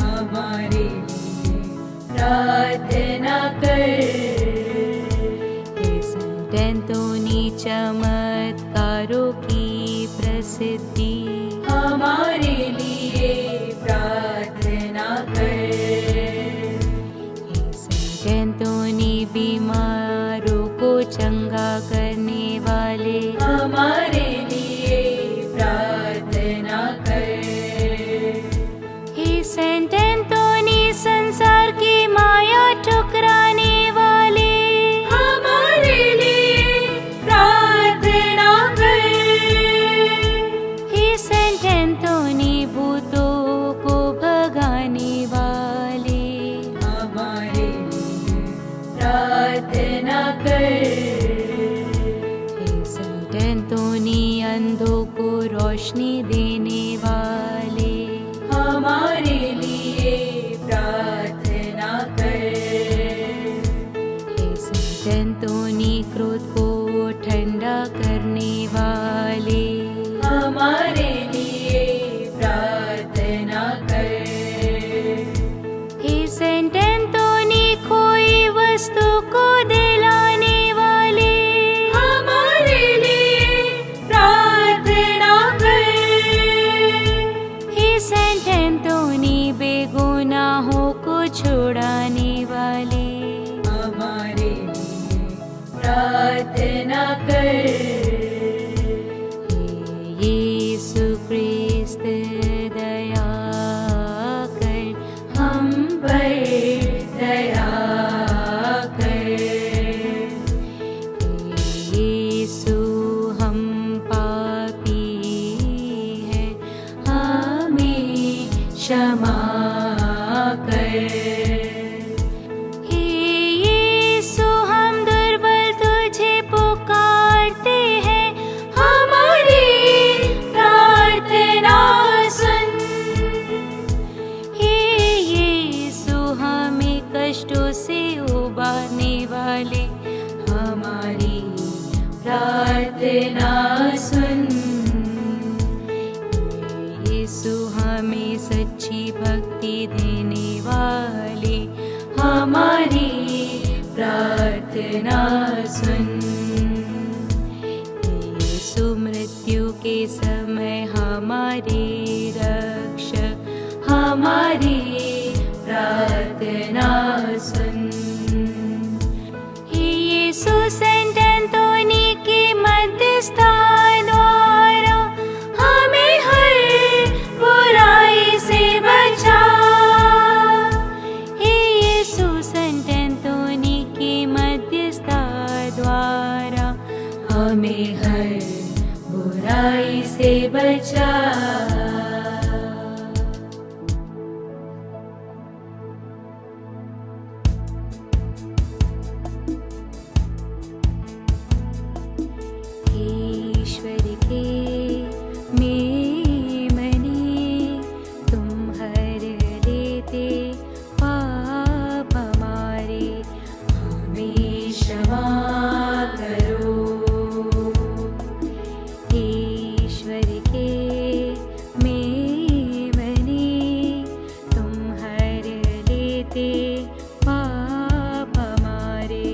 हमारे लिए प्रार्थना कर। हे सेंट एंथोनी चमत्कारों की प्रसिद्धि, हमारे लिए प्रार्थना कर। हे सेंट एंथोनी बीमारों को चंगा करने वाले, हमारे लिए प्रार्थना कर। हे सेंट एंथोनी संसार की माया ठुकराने वाले, हमारे लिए प्रार्थना कर। हे वस्तु को दिलाने वाले हमारे लिए प्रार्थना कर। हे सेंट एंथोनी बेगुनाहों को छुड़ाने वाले हमारे लिए प्रार्थना कर। हे यीशु क्रिस्त दया कर हम पर दया कर। हे यीशु हम पापी हैं हमें क्षमा कर। हे यीशु हम दुर्बल तुझे पुकारते हैं हमारी प्रार्थना सुन। हे यीशु हमें कष्टों से उबारने वाले हमारी प्रार्थना सुन। हे यीशु हमें सच्ची भक्ति देने वाले हमारी प्रार्थना सुन। हे यीशु मृत्यु के समय हमारे रक्षक हमारी प्रार्थना सुन। हे यीशु सेंट एंथोनी की मध्यस्थता द्वारा हमें हर बुराई से बचा। हे यीशु सेंट एंथोनी की मध्यस्थता द्वारा हमें हर बुराई से बचा। ईश्वर के मेमने तुम हर लेते पाप हमारे हमें क्षमा करो। ईश्वर के मेमने तुम हर लेते पाप हमारे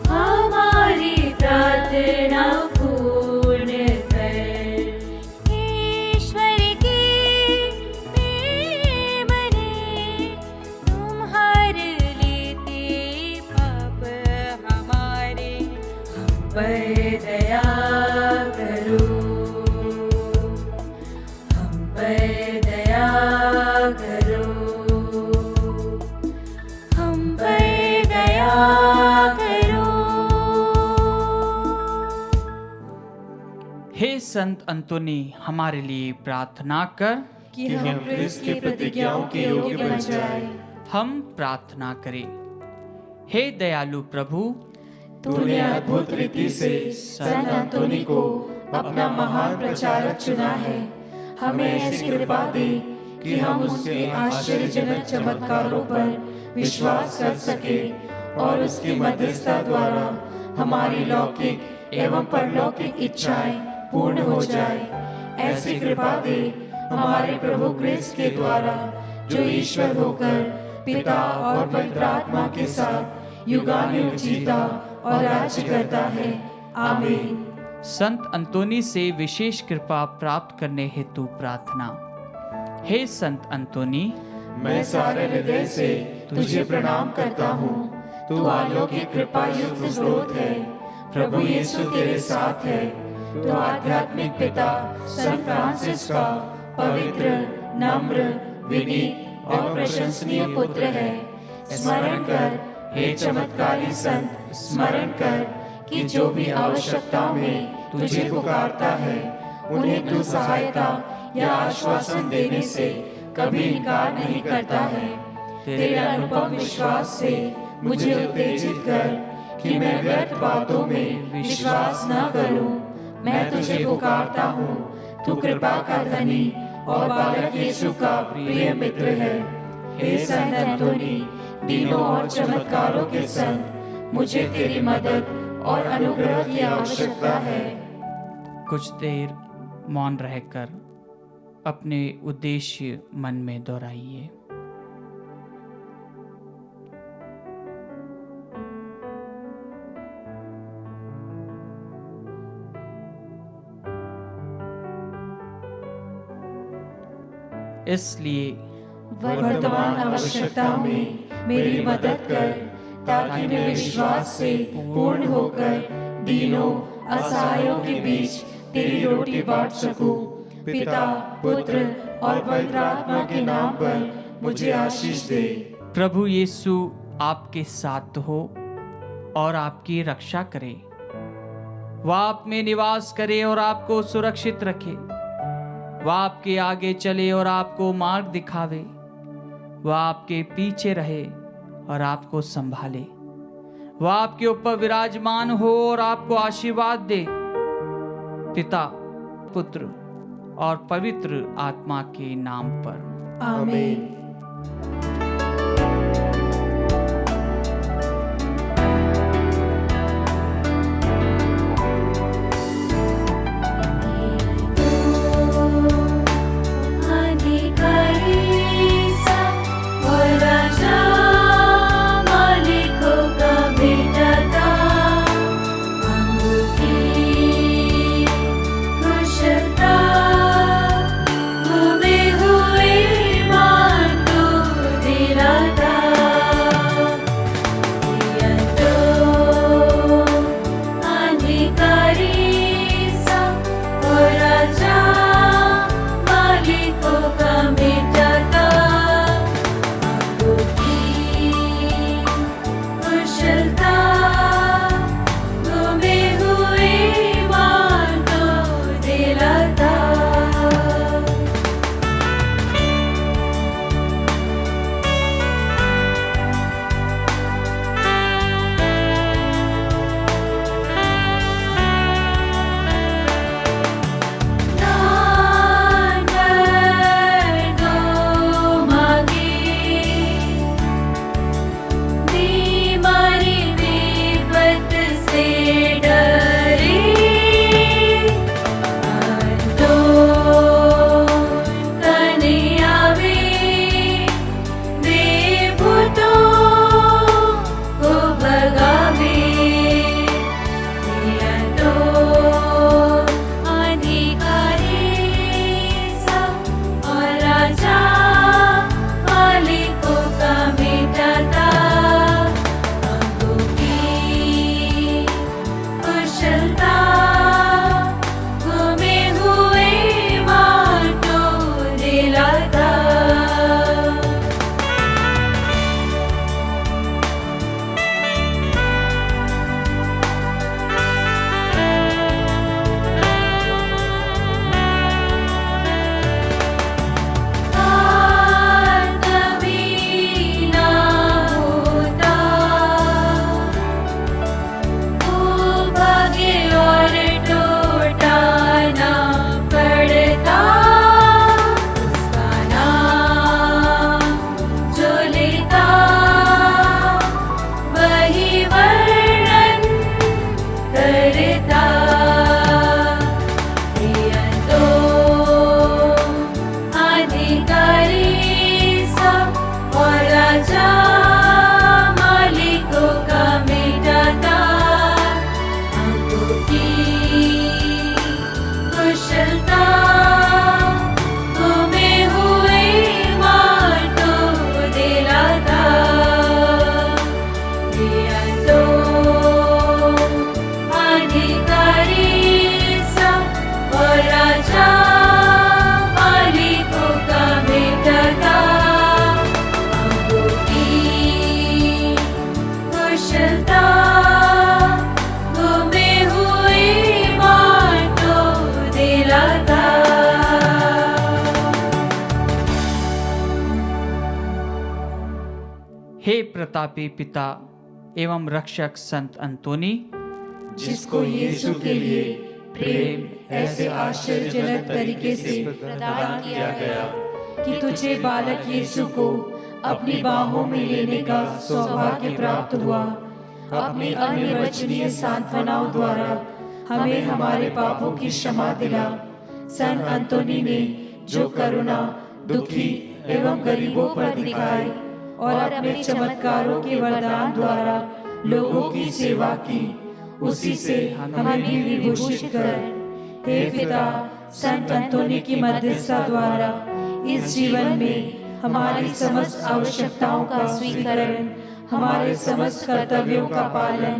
हमारी प्रार्थना पूर्ण कर। ईश्वर के मेमने तुम हर लेते पाप हमारे हम पर दया करो। हम पर दया करो। हम पर दया करो। हे संत अंतोनी हमारे लिए प्रार्थना कर। कि हम क्रिस्त की प्रतिज्ञाओं के योग्य बन जाए। हम प्रार्थना करें। हे दयालु प्रभु, तूने अद्भुत रीति से संत अंतोनी को अपना महान प्रचारक चुना है। हमें ऐसी कृपा दे कि हम उसके आश्चर्यजनक चमत्कारों पर विश्वास कर सके और उसकी मध्यस्थता द्वारा हमारी लौकिक एवं परलौकिक इच्छाएं पूर्ण हो जाए। ऐसी कृपा दे हमारे प्रभु क्रिस्त के द्वारा जो ईश्वर होकर पिता और पवित्र आत्मा के साथ युगानुयुग जीता और राज्य करता है। आमीन। संत अंतोनी से विशेष कृपा प्राप्त करने हेतु प्रार्थना। हे संत अंतोनी, मैं सारे हृदय से तुझे प्रणाम करता हूँ। तू अलौकिक कृपा युक्त स्रोत है। प्रभु यीशु तेरे साथ है। तू आध्यात्मिक पिता संत फ्रांसिस का पवित्र, नम्र, विनीत और प्रशंसनीय पुत्र है। स्मरण कर हे चमत्कारी संत, स्मरण कर कि जो भी आवश्यकताओं में तुझे पुकारता है उन्हें तू सहायता या आश्वासन देने से कभी इनकार नहीं करता है। तेरे अनुपम विश्वास से मुझे उत्तेजित कर कि मैं व्यर्थ बातों में विश्वास न करूं। मैं तुझे पुकारता हूँ। तू कृपा का धनी और बालक यीशु का प्रिय मित्र है। हे संत अंतोनी, दीनों और चमत्कारों के संग मुझे तेरी मदद और अनुग्रह की आवश्यकता है। कुछ देर मौन रहकर अपने उद्देश्य मन में दोहराइए। इसलिए वर्तमान आवश्यकता में मेरी मदद कर, ताकि मैं विश्वास से पूर्ण होकर दीनों असहायों के बीच तेरी रोटी बांट सकूं। पिता, पुत्र और पवित्र आत्मा के नाम पर मुझे आशीष दे। प्रभु यीशु आपके साथ हो और आपकी रक्षा करे। वह आप में निवास करे और आपको सुरक्षित रखे। वह आपके आगे चले और आपको मार्ग दिखावे। वह आपके पीछे रहे और आपको संभाले। वह आपके ऊपर विराजमान हो और आपको आशीर्वाद दे। पिता, पुत्र और पवित्र आत्मा के नाम पर आमीन। हे प्रतापी पिता एवं रक्षक संत अंतोनी, जिसको यीशु के लिए प्रेम ऐसे आश्चर्यजनक तरीके से प्रदान किया गया कि तुझे बालक यीशु को अपनी बाहों में लेने का सौभाग्य प्राप्त हुआ। अपनी अनिर्वचनीय सांत्वनाओं द्वारा हमें हमारे पापों की क्षमा दिला। संत अंतोनी ने जो करुणा दुखी एवं गरीबों पर दिखाई और अपने चमत्कारों के वरदान द्वारा लोगों की सेवा की, उसी से हमें भी विभूषित कर। हे पिता, संत अंतोनी की मध्यस्थता द्वारा इस जीवन में हमारी समस्त आवश्यकताओं का स्वीकरण, हमारे समस्त कर्तव्यों का पालन,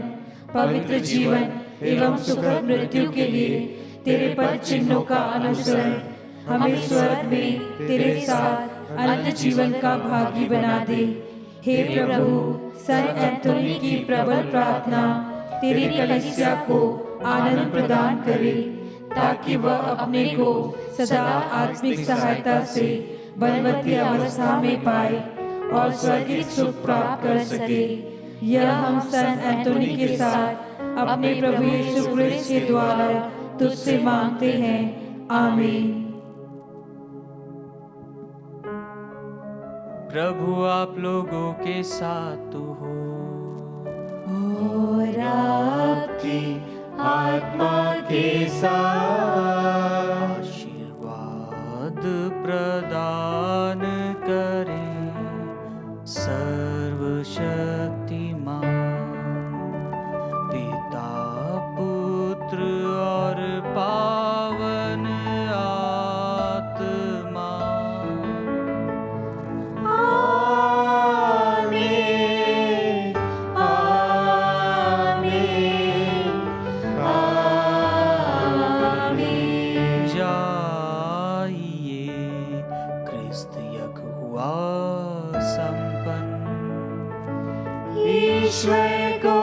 पवित्र जीवन एवं सुखद मृत्यु के लिए तेरे पद चिन्हों का अनुसरण, हमें स्वर्ग में तेरे साथ अनंत जीवन का भागी बना दे। हे प्रभु, संत एंथोनी की प्रबल प्रार्थना तेरी कलीसिया को आनंद प्रदान करे, ताकि वह अपने को सदा आत्मिक सहायता से बलवती अवस्था में पाए और स्वर्गीय सुख प्राप्त कर सके। यह हम संत एंथोनी के साथ अपने प्रभु यीशु क्रिस्त के द्वारा तुझसे मांगते हैं। आमीन। प्रभु आप लोगों के साथ हो और आपकी आत्मा के साथ आशीर्वाद प्रदान करे सर्वशक्तिमान पिता पुत्र और पावन आत्मा। आमीन, आमीन, आमीन। जाइए, क्रिस्त यज्ञ हुआ संपन्न। ईश्वर को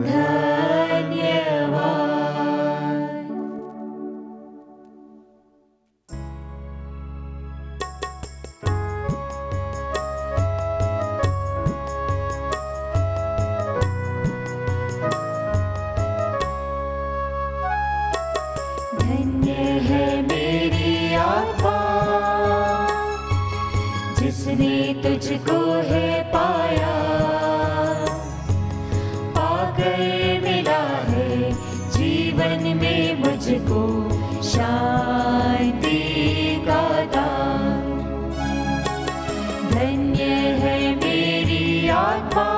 धन्यवाद। धन्य है मेरी आत्मा जिसने तुझको है पाया, पाकर मिला है जीवन में मुझको शांति का दान। धन्य है मेरी आत्मा,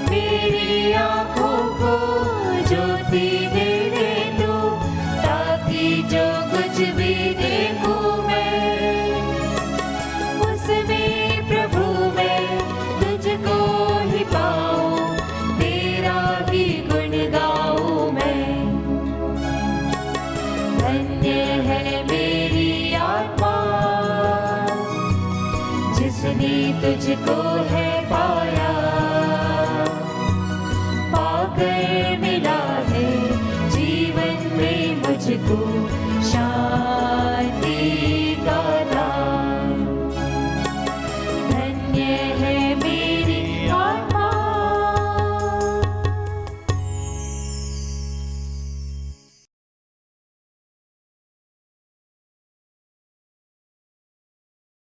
मेरी आँखों को ज्योति दे दे तू, ताकि जो कुछ भी देखूं मैं उसमें प्रभु मैं तुझको ही पाऊं, तेरा ही गुण गाऊं मैं। धन्य है मेरी आत्मा जिसने तुझको है पाया,